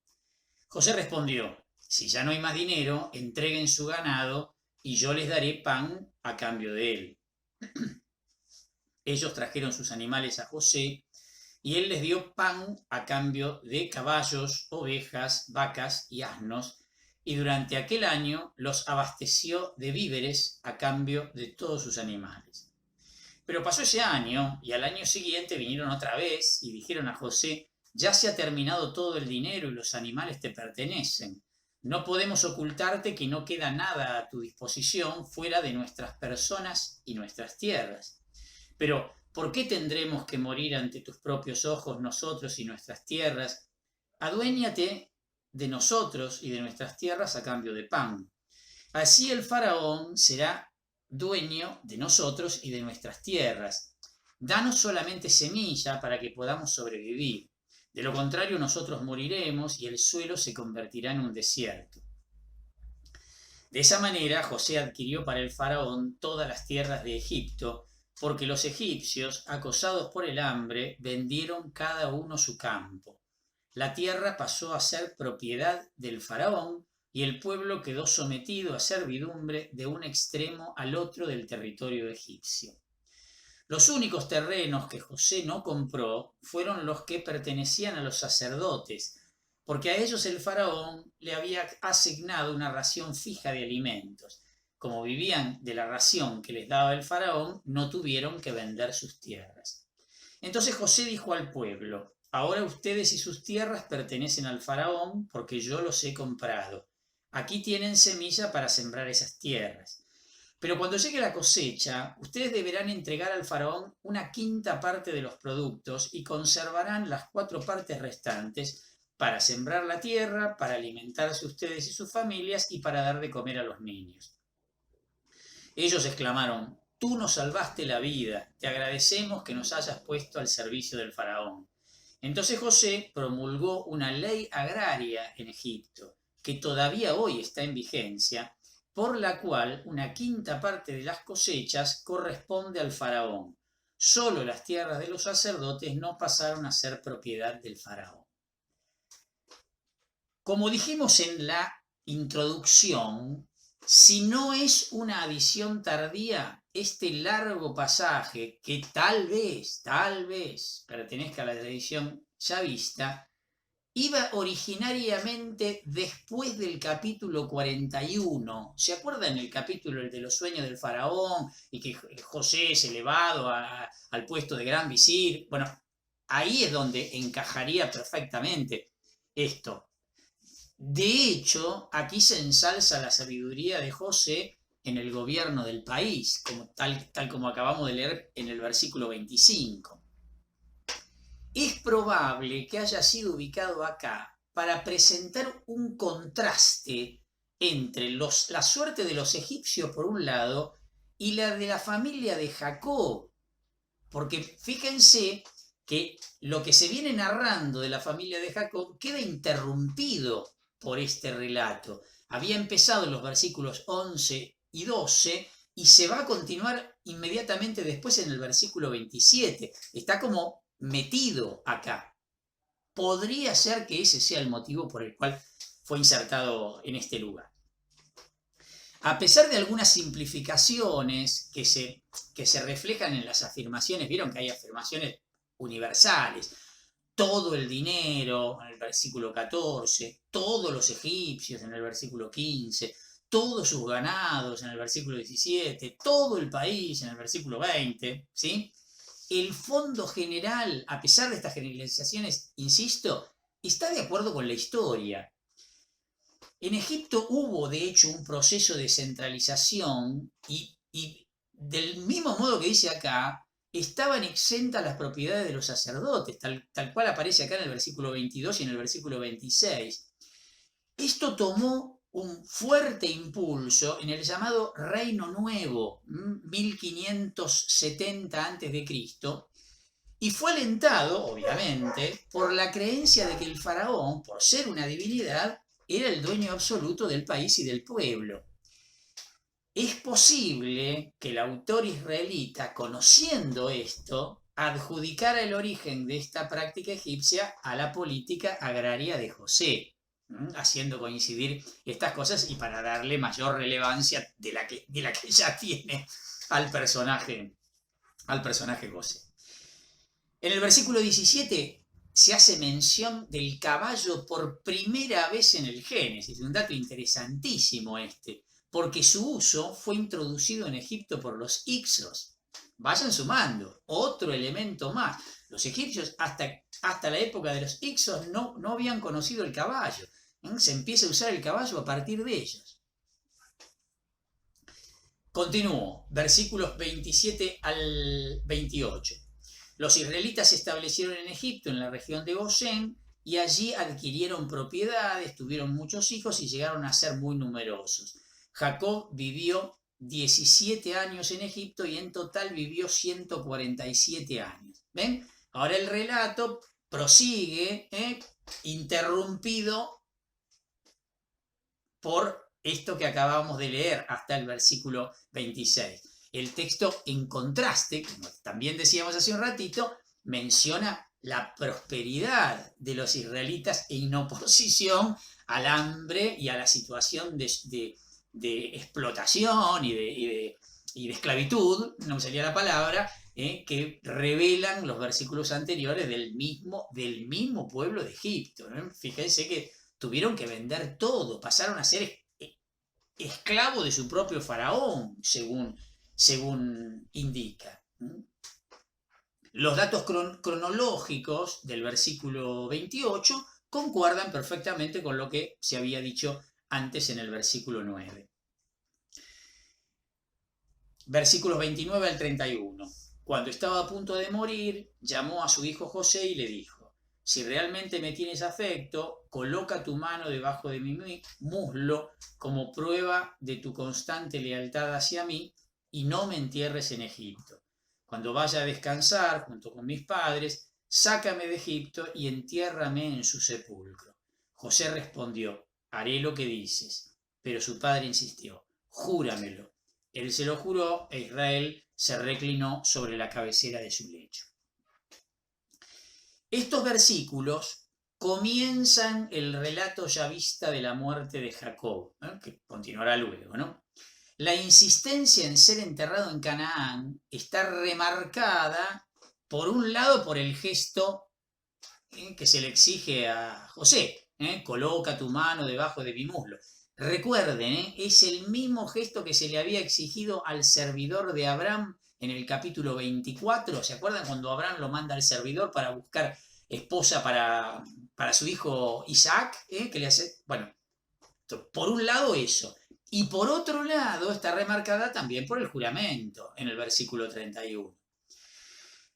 José respondió: si ya no hay más dinero, entreguen su ganado y yo les daré pan a cambio de él. Ellos trajeron sus animales a José y él les dio pan a cambio de caballos, ovejas, vacas y asnos, y durante aquel año los abasteció de víveres a cambio de todos sus animales. Pero pasó ese año, y al año siguiente vinieron otra vez y dijeron a José: ya se ha terminado todo el dinero y los animales te pertenecen. No podemos ocultarte que no queda nada a tu disposición fuera de nuestras personas y nuestras tierras. Pero ¿por qué tendremos que morir ante tus propios ojos nosotros y nuestras tierras? Aduéñate de nosotros y de nuestras tierras a cambio de pan. Así el faraón será dueño de nosotros y de nuestras tierras. danos solamente semilla para que podamos sobrevivir. De lo contrario, nosotros moriremos y el suelo se convertirá en un desierto. De esa manera, José adquirió para el faraón todas las tierras de Egipto, porque los egipcios, acosados por el hambre, vendieron cada uno su campo. La tierra pasó a ser propiedad del faraón y el pueblo quedó sometido a servidumbre de un extremo al otro del territorio egipcio. Los únicos terrenos que José no compró fueron los que pertenecían a los sacerdotes, porque a ellos el faraón le había asignado una ración fija de alimentos. Como vivían de la ración que les daba el faraón, no tuvieron que vender sus tierras. Entonces José dijo al pueblo: ahora ustedes y sus tierras pertenecen al faraón porque yo los he comprado. Aquí tienen semilla para sembrar esas tierras. Pero cuando llegue la cosecha, ustedes deberán entregar al faraón una quinta parte de los productos y conservarán las 4 partes restantes para sembrar la tierra, para alimentarse ustedes y sus familias y para dar de comer a los niños. Ellos exclamaron: tú nos salvaste la vida, te agradecemos que nos hayas puesto al servicio del faraón. Entonces José promulgó una ley agraria en Egipto, que todavía hoy está en vigencia, por la cual una quinta parte de las cosechas corresponde al faraón. Solo las tierras de los sacerdotes no pasaron a ser propiedad del faraón. Como dijimos en la introducción, si no es una adición tardía, este largo pasaje, que tal vez pertenezca a la tradición chavista, iba originariamente después del capítulo 41. ¿Se acuerdan el capítulo de los sueños del faraón y que José es elevado al puesto de gran visir? Bueno, ahí es donde encajaría perfectamente esto. De hecho, aquí se ensalza la sabiduría de José en el gobierno del país, tal como acabamos de leer en el versículo 25. Es probable que haya sido ubicado acá para presentar un contraste entre la suerte de los egipcios por un lado y la de la familia de Jacob, porque fíjense que lo que se viene narrando de la familia de Jacob queda interrumpido por este relato. Había empezado en los versículos 11 y 12 y se va a continuar inmediatamente después en el versículo 27. Está como metido acá. Podría ser que ese sea el motivo por el cual fue insertado en este lugar. A pesar de algunas simplificaciones que se reflejan en las afirmaciones, vieron que hay afirmaciones universales: todo el dinero en el versículo 14, todos los egipcios en el versículo 15, todos sus ganados en el versículo 17, todo el país en el versículo 20, ¿sí? El fondo general, a pesar de estas generalizaciones, insisto, está de acuerdo con la historia. En Egipto hubo, de hecho, un proceso de centralización y del mismo modo que dice acá, estaban exentas las propiedades de los sacerdotes, tal cual aparece acá en el versículo 22 y en el versículo 26. Esto tomó un fuerte impulso en el llamado Reino Nuevo, 1570 a.C., y fue alentado, obviamente, por la creencia de que el faraón, por ser una divinidad, era el dueño absoluto del país y del pueblo. Es posible que el autor israelita, conociendo esto, adjudicara el origen de esta práctica egipcia a la política agraria de José, haciendo coincidir estas cosas y para darle mayor relevancia de la que ya tiene al personaje José. En el versículo 17 se hace mención del caballo por primera vez en el Génesis, un dato interesantísimo este, porque su uso fue introducido en Egipto por los hicsos. Vayan sumando, otro elemento más. Los egipcios hasta la época de los hicsos no habían conocido el caballo. Se empieza a usar el caballo a partir de ellos. Continúo, versículos 27 al 28. Los israelitas se establecieron en Egipto, en la región de Gosén, y allí adquirieron propiedades, tuvieron muchos hijos y llegaron a ser muy numerosos. Jacob vivió 17 años en Egipto y en total vivió 147 años. ¿Ven? Ahora el relato prosigue, interrumpido por esto que acabamos de leer hasta el versículo 26. El texto, en contraste, como también decíamos hace un ratito, menciona la prosperidad de los israelitas en oposición al hambre y a la situación de explotación y de esclavitud, no me salía la palabra, que revelan los versículos anteriores del mismo pueblo de Egipto. Fíjense que tuvieron que vender todo, pasaron a ser esclavos de su propio faraón, según indica. Los datos cronológicos del versículo 28 concuerdan perfectamente con lo que se había dicho antes en el versículo 9. Versículos 29 al 31. Cuando estaba a punto de morir, llamó a su hijo José y le dijo: si realmente me tienes afecto, coloca tu mano debajo de mi muslo como prueba de tu constante lealtad hacia mí y no me entierres en Egipto. Cuando vaya a descansar junto con mis padres, sácame de Egipto y entiérrame en su sepulcro. José respondió: haré lo que dices. Pero su padre insistió: júramelo. Él se lo juró e Israel se reclinó sobre la cabecera de su lecho. Estos versículos comienzan el relato yavista de la muerte de Jacob, que continuará luego, ¿no? La insistencia en ser enterrado en Canaán está remarcada, por un lado, por el gesto que se le exige a José: coloca tu mano debajo de mi muslo. Recuerden, es el mismo gesto que se le había exigido al servidor de Abraham en el capítulo 24. ¿Se acuerdan cuando Abraham lo manda al servidor para buscar esposa para su hijo Isaac? Que le hace, bueno, por un lado eso. Y por otro lado está remarcada también por el juramento en el versículo 31.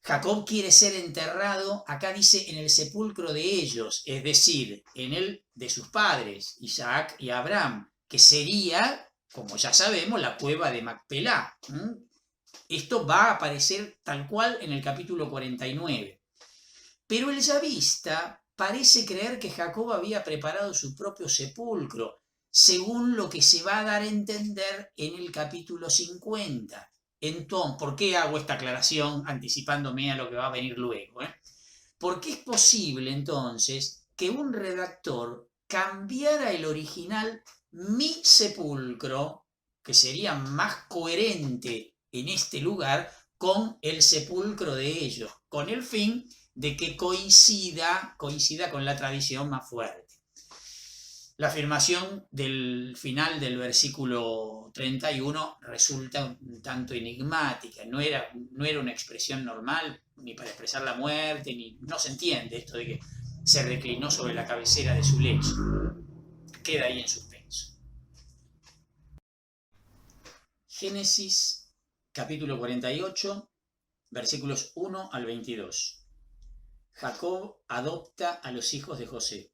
Jacob quiere ser enterrado, acá dice, en el sepulcro de ellos, es decir, en el de sus padres, Isaac y Abraham, que sería, como ya sabemos, la cueva de Macpelá. Esto va a aparecer tal cual en el capítulo 49. Pero el yavista parece creer que Jacob había preparado su propio sepulcro, según lo que se va a dar a entender en el capítulo 50. Entonces, ¿por qué hago esta aclaración anticipándome a lo que va a venir luego? Porque es posible entonces que un redactor cambiara el original mi sepulcro, que sería más coherente en este lugar, con el sepulcro de ellos, con el fin de que coincida con la tradición más fuerte. La afirmación del final del versículo 31 resulta un tanto enigmática, no era una expresión normal ni para expresar la muerte, ni no se entiende esto de que se reclinó sobre la cabecera de su lecho. Queda ahí en suspenso. Génesis capítulo 48, versículos 1 al 22. Jacob adopta a los hijos de José.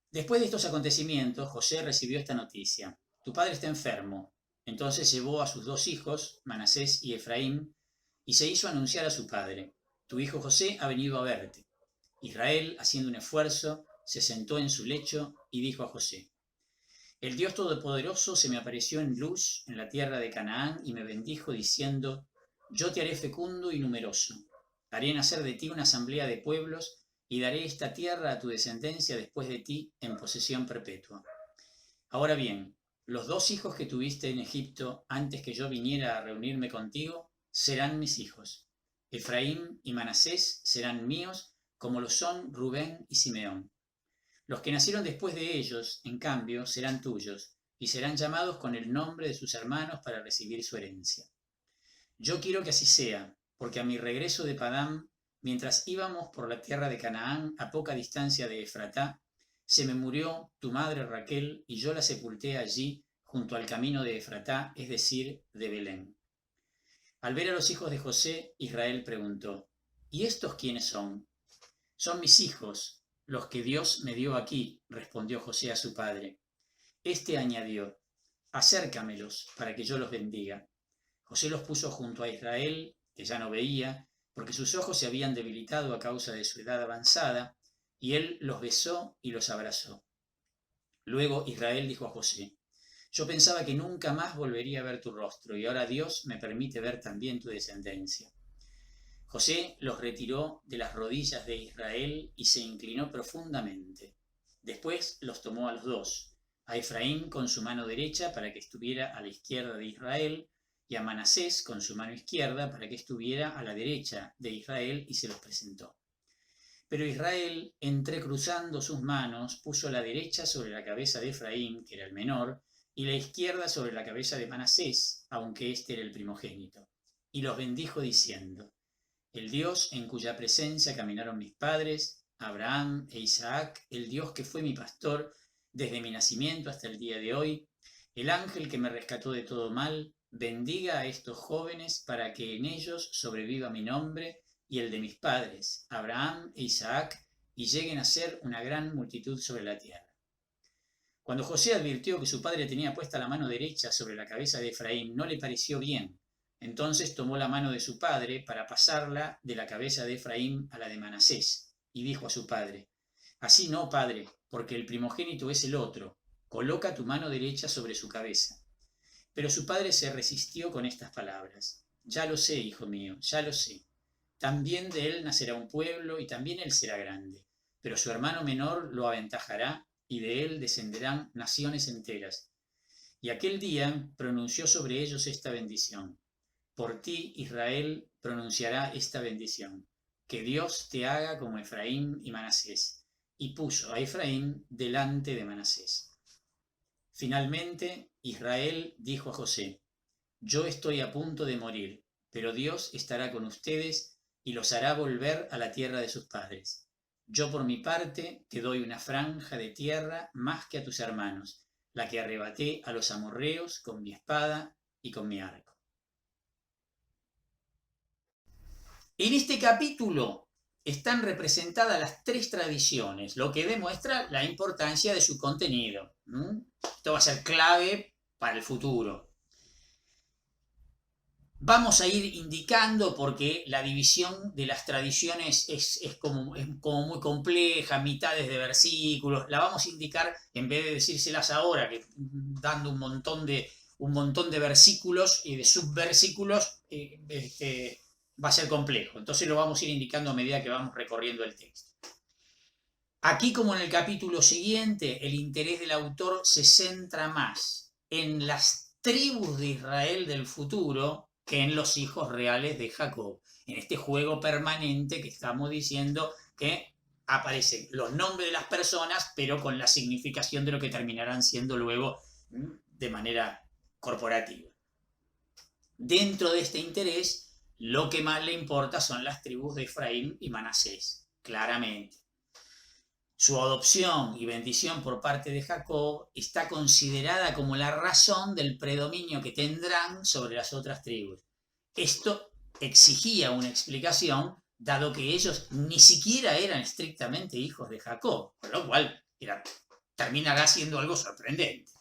Después de estos acontecimientos, José recibió esta noticia: tu padre está enfermo. Entonces llevó a sus dos hijos, Manasés y Efraín, y se hizo anunciar a su padre: tu hijo José ha venido a verte. Israel, haciendo un esfuerzo, se sentó en su lecho y dijo a José: el Dios Todopoderoso se me apareció en luz en la tierra de Canaán y me bendijo diciendo: yo te haré fecundo y numeroso. Haré nacer de ti una asamblea de pueblos y daré esta tierra a tu descendencia después de ti en posesión perpetua. Ahora bien, los dos hijos que tuviste en Egipto antes que yo viniera a reunirme contigo serán mis hijos. Efraín y Manasés serán míos, como lo son Rubén y Simeón. Los que nacieron después de ellos, en cambio, serán tuyos, y serán llamados con el nombre de sus hermanos para recibir su herencia. Yo quiero que así sea, porque a mi regreso de Padán, mientras íbamos por la tierra de Canaán, a poca distancia de Efratá, se me murió tu madre Raquel, y yo la sepulté allí, junto al camino de Efratá, es decir, de Belén. Al ver a los hijos de José, Israel preguntó: ¿y estos quiénes son? Son mis hijos, los que Dios me dio aquí, respondió José a su padre. Este añadió: acércamelos para que yo los bendiga. José los puso junto a Israel, que ya no veía, porque sus ojos se habían debilitado a causa de su edad avanzada, y él los besó y los abrazó. Luego Israel dijo a José: yo pensaba que nunca más volvería a ver tu rostro, y ahora Dios me permite ver también tu descendencia. José los retiró de las rodillas de Israel y se inclinó profundamente. Después los tomó a los dos, a Efraín con su mano derecha para que estuviera a la izquierda de Israel, y a Manasés con su mano izquierda para que estuviera a la derecha de Israel, y se los presentó. Pero Israel, entrecruzando sus manos, puso la derecha sobre la cabeza de Efraín, que era el menor, y la izquierda sobre la cabeza de Manasés, aunque éste era el primogénito. Y los bendijo diciendo: el Dios en cuya presencia caminaron mis padres, Abraham e Isaac, el Dios que fue mi pastor desde mi nacimiento hasta el día de hoy, el ángel que me rescató de todo mal, bendiga a estos jóvenes para que en ellos sobreviva mi nombre y el de mis padres, Abraham e Isaac, y lleguen a ser una gran multitud sobre la tierra. Cuando José advirtió que su padre tenía puesta la mano derecha sobre la cabeza de Efraín, no le pareció bien. Entonces tomó la mano de su padre para pasarla de la cabeza de Efraín a la de Manasés, y dijo a su padre: así no, padre, porque el primogénito es el otro. Coloca tu mano derecha sobre su cabeza. Pero su padre se resistió con estas palabras: ya lo sé, hijo mío, ya lo sé. También de él nacerá un pueblo, y también él será grande. Pero su hermano menor lo aventajará, y de él descenderán naciones enteras. Y aquel día pronunció sobre ellos esta bendición: por ti, Israel, pronunciará esta bendición: que Dios te haga como Efraín y Manasés. Y puso a Efraín delante de Manasés. Finalmente, Israel dijo a José: yo estoy a punto de morir, pero Dios estará con ustedes y los hará volver a la tierra de sus padres. Yo por mi parte te doy una franja de tierra más que a tus hermanos, la que arrebaté a los amorreos con mi espada y con mi arco. En este capítulo están representadas las tres tradiciones, lo que demuestra la importancia de su contenido. Esto va a ser clave para el futuro. Vamos a ir indicando, porque la división de las tradiciones es como muy compleja, mitades de versículos, la vamos a indicar en vez de decírselas ahora, que dando un montón de versículos y de subversículos, va a ser complejo. Entonces lo vamos a ir indicando a medida que vamos recorriendo el texto. Aquí, como en el capítulo siguiente, el interés del autor se centra más en las tribus de Israel del futuro que en los hijos reales de Jacob. En este juego permanente que estamos diciendo que aparecen los nombres de las personas, pero con la significación de lo que terminarán siendo luego de manera corporativa. Dentro de este interés, lo que más le importa son las tribus de Efraín y Manasés, claramente. Su adopción y bendición por parte de Jacob está considerada como la razón del predominio que tendrán sobre las otras tribus. Esto exigía una explicación, dado que ellos ni siquiera eran estrictamente hijos de Jacob, con lo cual terminará siendo algo sorprendente.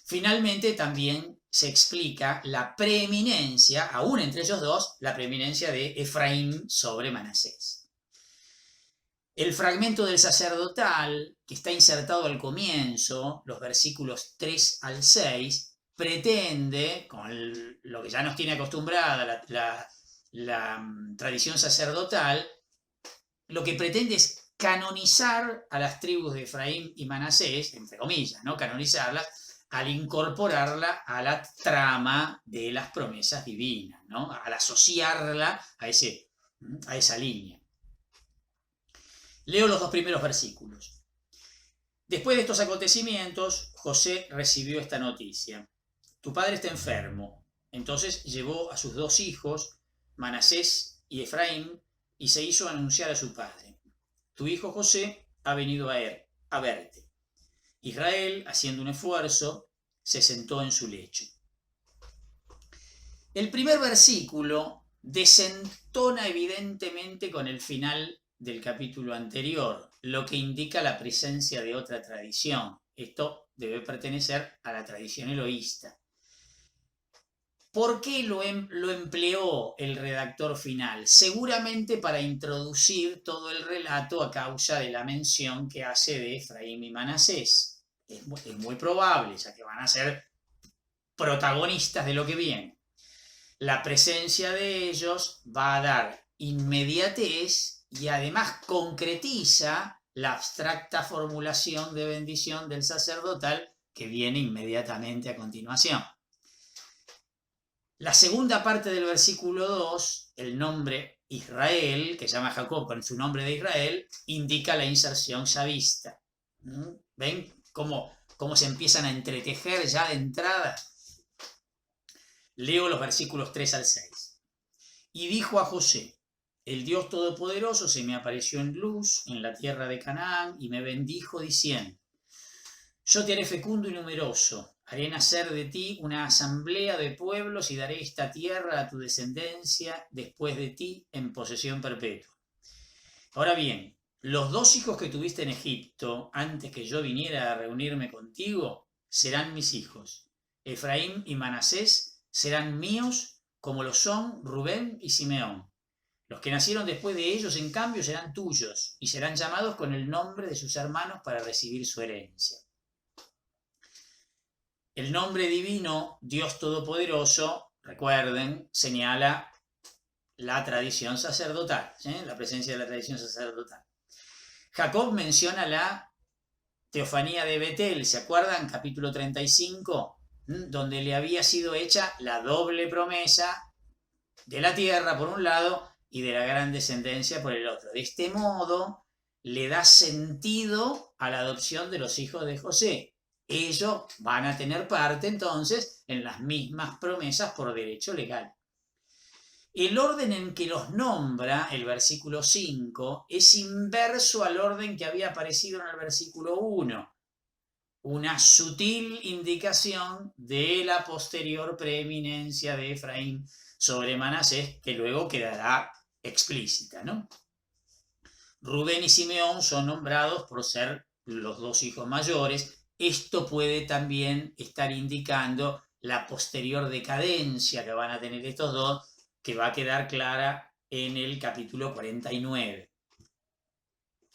Finalmente, también se explica la preeminencia, aún entre ellos dos, la preeminencia de Efraín sobre Manasés. El fragmento del sacerdotal, que está insertado al comienzo, los versículos 3 al 6, pretende, con lo que ya nos tiene acostumbrada la tradición sacerdotal, lo que pretende es canonizar a las tribus de Efraín y Manasés, entre comillas, ¿no? Canonizarlas, al incorporarla a la trama de las promesas divinas, ¿no? Al asociarla a esa línea. Leo los dos primeros versículos. Después de estos acontecimientos, José recibió esta noticia: tu padre está enfermo. Entonces llevó a sus dos hijos, Manasés y Efraín, y se hizo anunciar a su padre: tu hijo José ha venido a verte. Israel, haciendo un esfuerzo, se sentó en su lecho. El primer versículo desentona evidentemente con el final del capítulo anterior, lo que indica la presencia de otra tradición. Esto debe pertenecer a la tradición eloísta. ¿Por qué lo empleó el redactor final? Seguramente para introducir todo el relato a causa de la mención que hace de Efraín y Manasés. Es muy probable, ya que van a ser protagonistas de lo que viene. La presencia de ellos va a dar inmediatez y además concretiza la abstracta formulación de bendición del sacerdotal que viene inmediatamente a continuación. La segunda parte del versículo 2, el nombre Israel, que llama Jacob con su nombre de Israel, indica la inserción yavista. ¿Ven cómo se empiezan a entretejer ya de entrada? Leo los versículos 3 al 6. Y dijo a José: el Dios Todopoderoso se me apareció en luz en la tierra de Canaán y me bendijo diciendo: yo te haré fecundo y numeroso, haré nacer de ti una asamblea de pueblos y daré esta tierra a tu descendencia después de ti en posesión perpetua. Ahora bien, los 2 hijos que tuviste en Egipto antes que yo viniera a reunirme contigo serán mis hijos. Efraín y Manasés serán míos como lo son Rubén y Simeón. Los que nacieron después de ellos, en cambio, serán tuyos y serán llamados con el nombre de sus hermanos para recibir su herencia. El nombre divino, Dios Todopoderoso, recuerden, señala la tradición sacerdotal, la presencia de la tradición sacerdotal. Jacob menciona la teofanía de Betel, ¿se acuerdan? Capítulo 35, donde le había sido hecha la doble promesa de la tierra por un lado y de la gran descendencia por el otro. De este modo le da sentido a la adopción de los hijos de José. Ellos van a tener parte entonces en las mismas promesas por derecho legal. El orden en que los nombra el versículo 5 es inverso al orden que había aparecido en el versículo 1. Una sutil indicación de la posterior preeminencia de Efraín sobre Manasés, que luego quedará explícita, ¿no? Rubén y Simeón son nombrados por ser los 2 hijos mayores. Esto puede también estar indicando la posterior decadencia que van a tener estos dos, que va a quedar clara en el capítulo 49.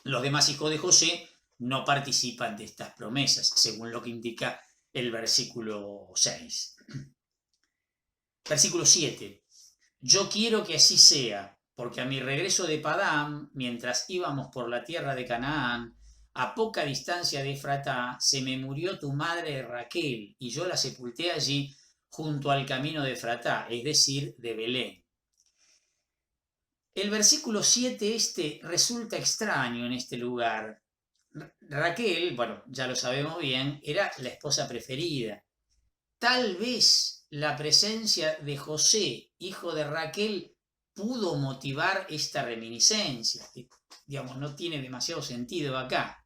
Los demás hijos de José no participan de estas promesas, según lo que indica el versículo 6. Versículo 7. Yo quiero que así sea, porque a mi regreso de Padán, mientras íbamos por la tierra de Canaán, a poca distancia de Efratá, se me murió tu madre Raquel, y yo la sepulté allí junto al camino de Efratá, es decir, de Belén. El versículo 7 resulta extraño en este lugar. Raquel, bueno, ya lo sabemos bien, era la esposa preferida. Tal vez la presencia de José, hijo de Raquel, pudo motivar esta reminiscencia, que, digamos, no tiene demasiado sentido acá.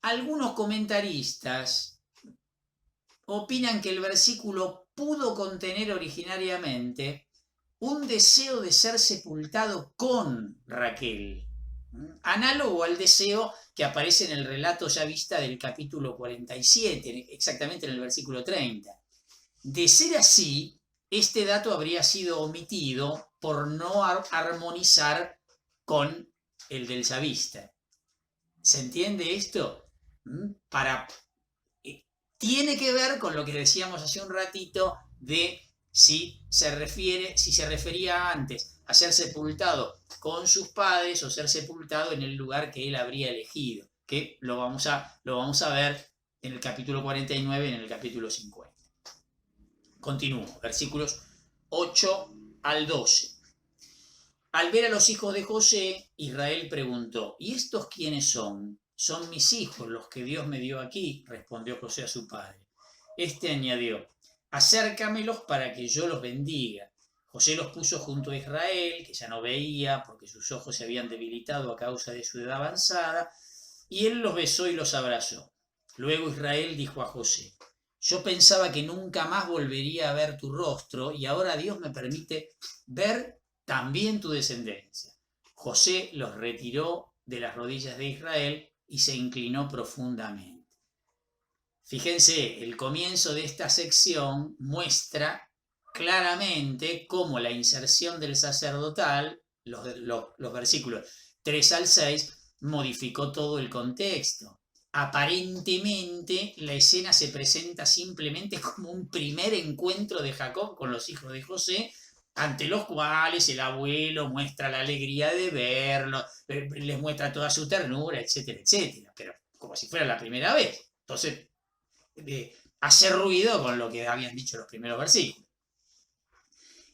Algunos comentaristas opinan que el versículo pudo contener originariamente un deseo de ser sepultado con Raquel, análogo al deseo que aparece en el relato yavista del capítulo 47, exactamente en el versículo 30. De ser así, este dato habría sido omitido por no armonizar con el del yavista. ¿Se entiende esto? Tiene que ver con lo que decíamos hace un ratito de si se refería antes a ser sepultado con sus padres o ser sepultado en el lugar que él habría elegido, que lo vamos a ver en el capítulo 49 y en el capítulo 50. Continúo, versículos 8 al 12. Al ver a los hijos de José, Israel preguntó: ¿y estos quiénes son? Son mis hijos, los que Dios me dio aquí, respondió José a su padre. Este añadió: acércamelos para que yo los bendiga. José los puso junto a Israel, que ya no veía porque sus ojos se habían debilitado a causa de su edad avanzada, y él los besó y los abrazó. Luego Israel dijo a José: yo pensaba que nunca más volvería a ver tu rostro, y ahora Dios me permite ver también tu descendencia. José los retiró de las rodillas de Israel y se inclinó profundamente. Fíjense, el comienzo de esta sección muestra claramente cómo la inserción del sacerdotal, los versículos 3 al 6, modificó todo el contexto. Aparentemente, la escena se presenta simplemente como un primer encuentro de Jacob con los hijos de José, ante los cuales el abuelo muestra la alegría de verlo, les muestra toda su ternura, etcétera, etcétera, pero como si fuera la primera vez. Entonces, hacer ruido con lo que habían dicho los primeros versículos.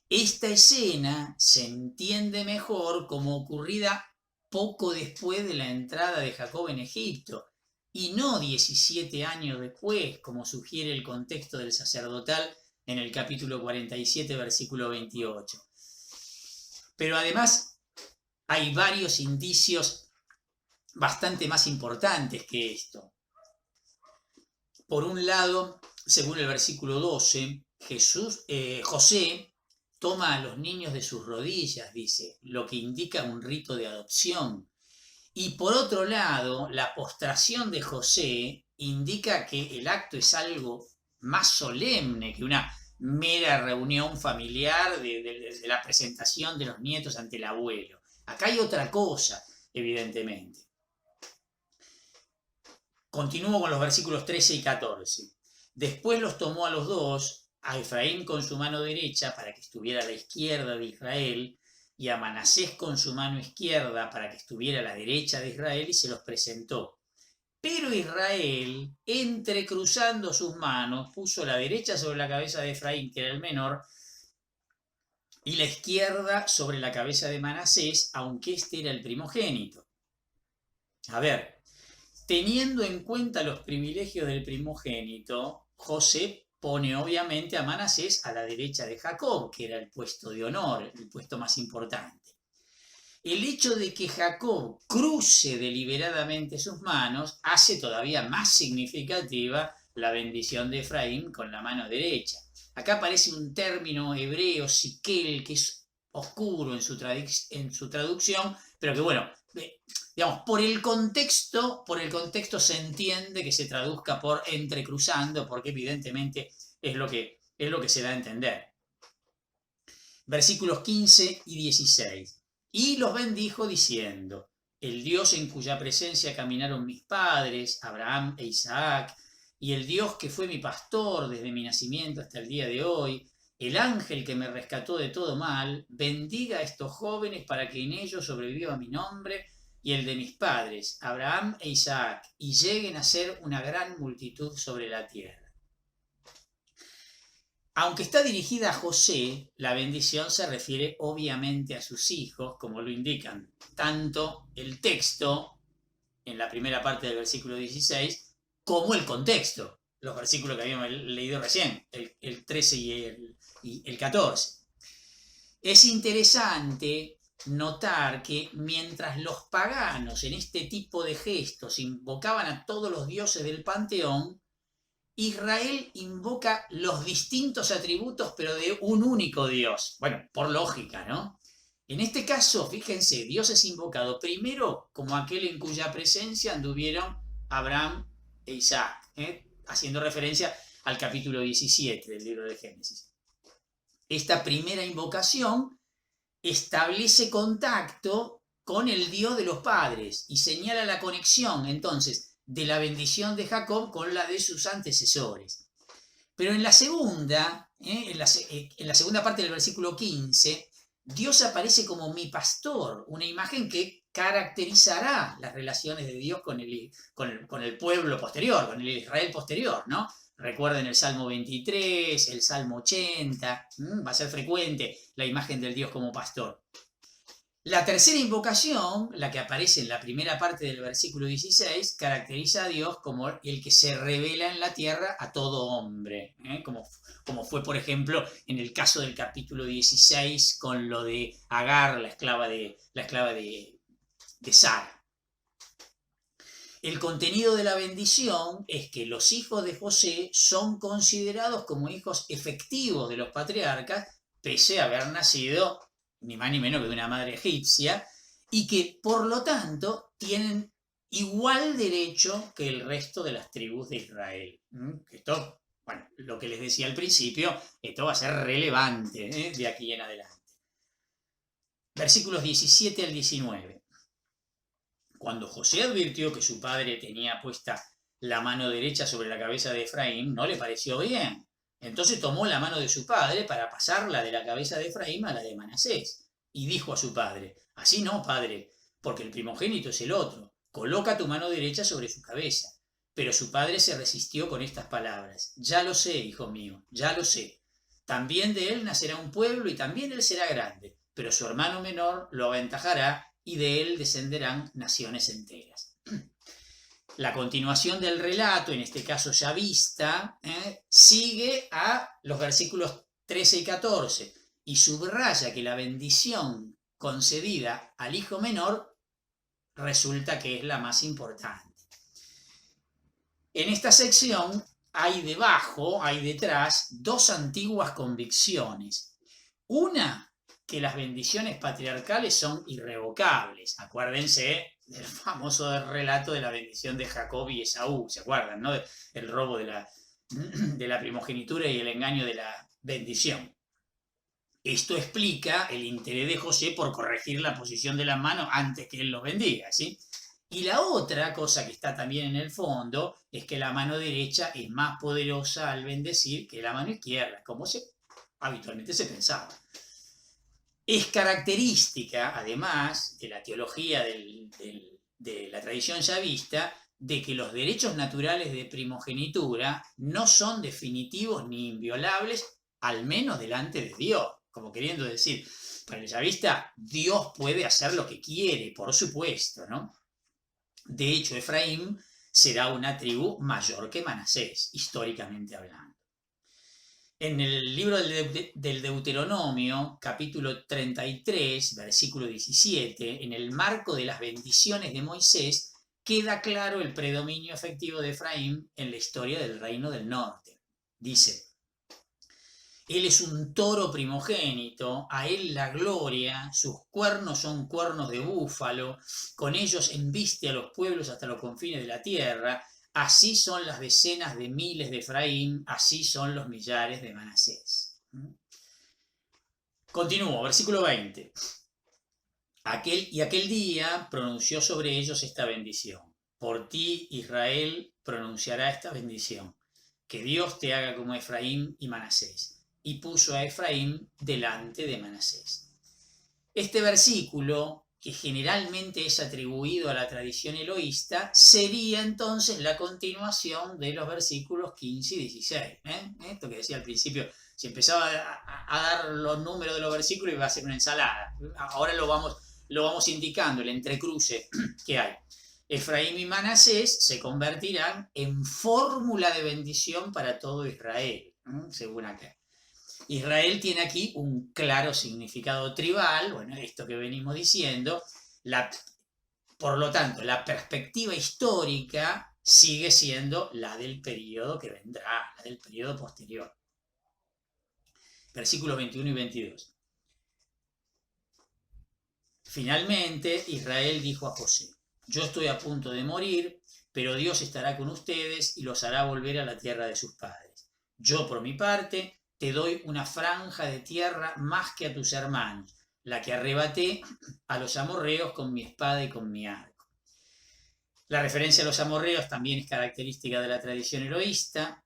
Esta escena se entiende mejor como ocurrida poco después de la entrada de Jacob en Egipto, y no 17 años después, como sugiere el contexto del sacerdotal en el capítulo 47, versículo 28. Pero además hay varios indicios bastante más importantes que esto. Por un lado, según el versículo 12, José toma a los niños de sus rodillas, dice, lo que indica un rito de adopción. Y por otro lado, la postración de José indica que el acto es algo más solemne que una mera reunión familiar de la presentación de los nietos ante el abuelo. Acá hay otra cosa, evidentemente. Continúo con los versículos 13 y 14. Después los tomó a los dos, a Efraín con su mano derecha para que estuviera a la izquierda de Israel, y a Manasés con su mano izquierda para que estuviera a la derecha de Israel, y se los presentó. Pero Israel, entrecruzando sus manos, puso la derecha sobre la cabeza de Efraín, que era el menor, y la izquierda sobre la cabeza de Manasés, aunque este era el primogénito. A ver, teniendo en cuenta los privilegios del primogénito, José pone obviamente a Manasés a la derecha de Jacob, que era el puesto de honor, el puesto más importante. El hecho de que Jacob cruce deliberadamente sus manos hace todavía más significativa la bendición de Efraín con la mano derecha. Acá aparece un término hebreo, siquel, que es oscuro en su traducción, pero que bueno, digamos, por el contexto se entiende que se traduzca por entrecruzando, porque evidentemente es lo que se da a entender. Versículos 15 y 16. Y los bendijo diciendo: el Dios en cuya presencia caminaron mis padres, Abraham e Isaac, y el Dios que fue mi pastor desde mi nacimiento hasta el día de hoy, el ángel que me rescató de todo mal, bendiga a estos jóvenes para que en ellos sobreviva mi nombre y el de mis padres, Abraham e Isaac, y lleguen a ser una gran multitud sobre la tierra. Aunque está dirigida a José, la bendición se refiere obviamente a sus hijos, como lo indican tanto el texto, en la primera parte del versículo 16, como el contexto, los versículos que habíamos leído recién, el 13 y el 14. Es interesante notar que mientras los paganos en este tipo de gestos invocaban a todos los dioses del panteón, Israel invoca los distintos atributos, pero de un único Dios. Bueno, por lógica, ¿no? En este caso, fíjense, Dios es invocado primero como aquel en cuya presencia anduvieron Abraham e Isaac, haciendo referencia al capítulo 17 del libro de Génesis. Esta primera invocación establece contacto con el Dios de los padres y señala la conexión, entonces, de la bendición de Jacob con la de sus antecesores. Pero en la segunda, en la segunda parte del versículo 15, Dios aparece como mi pastor, una imagen que caracterizará las relaciones de Dios con el pueblo posterior, con el Israel posterior, ¿no? Recuerden el Salmo 23, el Salmo 80, va a ser frecuente la imagen del Dios como pastor. La tercera invocación, la que aparece en la primera parte del versículo 16, caracteriza a Dios como el que se revela en la tierra a todo hombre, como fue, por ejemplo, en el caso del capítulo 16 con lo de Agar, la esclava de Sara. El contenido de la bendición es que los hijos de José son considerados como hijos efectivos de los patriarcas, pese a haber nacido ni más ni menos que de una madre egipcia, y que por lo tanto tienen igual derecho que el resto de las tribus de Israel. Esto, bueno, lo que les decía al principio, esto va a ser relevante de aquí en adelante. Versículos 17 al 19. Cuando José advirtió que su padre tenía puesta la mano derecha sobre la cabeza de Efraín, no le pareció bien. Entonces tomó la mano de su padre para pasarla de la cabeza de Efraín a la de Manasés. Y dijo a su padre: así no, padre, porque el primogénito es el otro. Coloca tu mano derecha sobre su cabeza. Pero su padre se resistió con estas palabras: ya lo sé, hijo mío, ya lo sé. También de él nacerá un pueblo y también él será grande, pero su hermano menor lo aventajará y de él descenderán naciones enteras. La continuación del relato, en este caso ya vista, sigue a los versículos 13 y 14 y subraya que la bendición concedida al hijo menor resulta que es la más importante. En esta sección hay detrás, dos antiguas convicciones. Una, que las bendiciones patriarcales son irrevocables. Acuérdense del famoso relato de la bendición de Jacob y Esaú, ¿se acuerdan, no? El robo de la primogenitura y el engaño de la bendición. Esto explica el interés de José por corregir la posición de la mano antes que él los bendiga, ¿sí? Y la otra cosa que está también en el fondo es que la mano derecha es más poderosa al bendecir que la mano izquierda, como habitualmente se pensaba. Es característica, además, de la teología de la tradición yavista, de que los derechos naturales de primogenitura no son definitivos ni inviolables, al menos delante de Dios. Como queriendo decir, para el yavista, Dios puede hacer lo que quiere, por supuesto, ¿no? De hecho, Efraín será una tribu mayor que Manasés, históricamente hablando. En el libro del Deuteronomio, capítulo 33, versículo 17, en el marco de las bendiciones de Moisés, queda claro el predominio efectivo de Efraín en la historia del reino del norte. Dice: él es un toro primogénito, a él la gloria, sus cuernos son cuernos de búfalo, con ellos embiste a los pueblos hasta los confines de la tierra. Así son las decenas de miles de Efraín, así son los millares de Manasés. Continúo, versículo 20. Aquel día pronunció sobre ellos esta bendición: por ti, Israel, pronunciará esta bendición, que Dios te haga como Efraín y Manasés. Y puso a Efraín delante de Manasés. Este versículo, que generalmente es atribuido a la tradición eloísta, sería entonces la continuación de los versículos 15 y 16. Esto que decía al principio, si empezaba a dar los números de los versículos iba a ser una ensalada. Ahora lo vamos indicando, el entrecruce que hay. Efraín y Manasés se convertirán en fórmula de bendición para todo Israel, según acá. Israel tiene aquí un claro significado tribal, bueno, esto que venimos diciendo, por lo tanto, la perspectiva histórica sigue siendo la del periodo que vendrá, la del periodo posterior. Versículos 21 y 22. Finalmente, Israel dijo a José: yo estoy a punto de morir, pero Dios estará con ustedes y los hará volver a la tierra de sus padres. Yo, por mi parte, te doy una franja de tierra más que a tus hermanos, la que arrebaté a los amorreos con mi espada y con mi arco. La referencia a los amorreos también es característica de la tradición eloísta.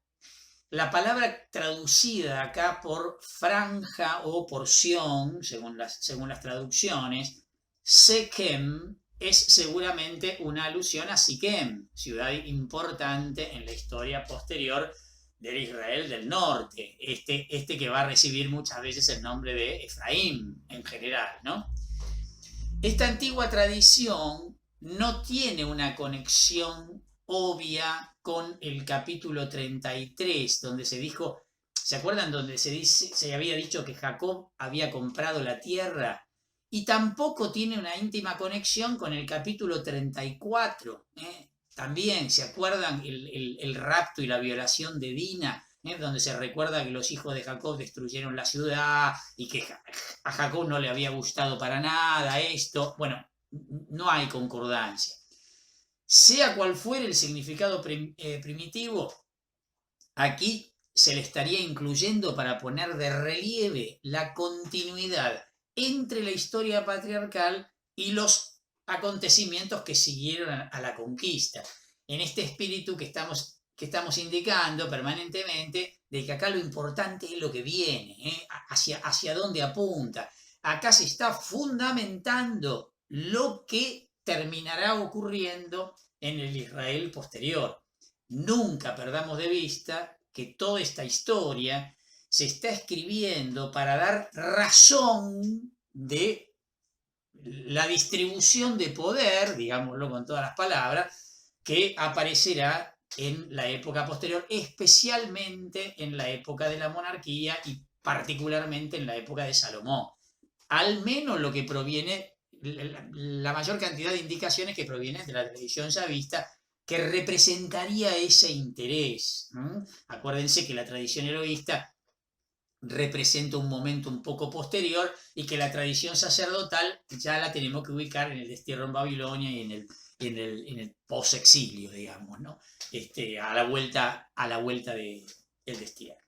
La palabra traducida acá por franja o porción, según las traducciones, Sequem, es seguramente una alusión a Siquem, ciudad importante en la historia posterior del Israel del norte, este que va a recibir muchas veces el nombre de Efraín en general, ¿no? Esta antigua tradición no tiene una conexión obvia con el capítulo 33, donde se dijo, ¿se acuerdan? Donde se había dicho que Jacob había comprado la tierra, y tampoco tiene una íntima conexión con el capítulo 34, También, ¿se acuerdan? El rapto y la violación de Dina, donde se recuerda que los hijos de Jacob destruyeron la ciudad y que a Jacob no le había gustado para nada esto. Bueno, no hay concordancia. Sea cual fuere el significado primitivo, aquí se le estaría incluyendo para poner de relieve la continuidad entre la historia patriarcal y los acontecimientos que siguieron a la conquista. En este espíritu que estamos indicando permanentemente, de que acá lo importante es lo que viene, hacia dónde apunta. Acá se está fundamentando lo que terminará ocurriendo en el Israel posterior. Nunca perdamos de vista que toda esta historia se está escribiendo para dar razón de la distribución de poder, digámoslo con todas las palabras, que aparecerá en la época posterior, especialmente en la época de la monarquía y particularmente en la época de Salomón. Al menos lo que proviene, la mayor cantidad de indicaciones que provienen de la tradición yavista, que representaría ese interés. Acuérdense que la tradición eloísta representa un momento un poco posterior y que la tradición sacerdotal ya la tenemos que ubicar en el destierro en Babilonia y en el post-exilio, digamos, ¿no? A la vuelta del destierro.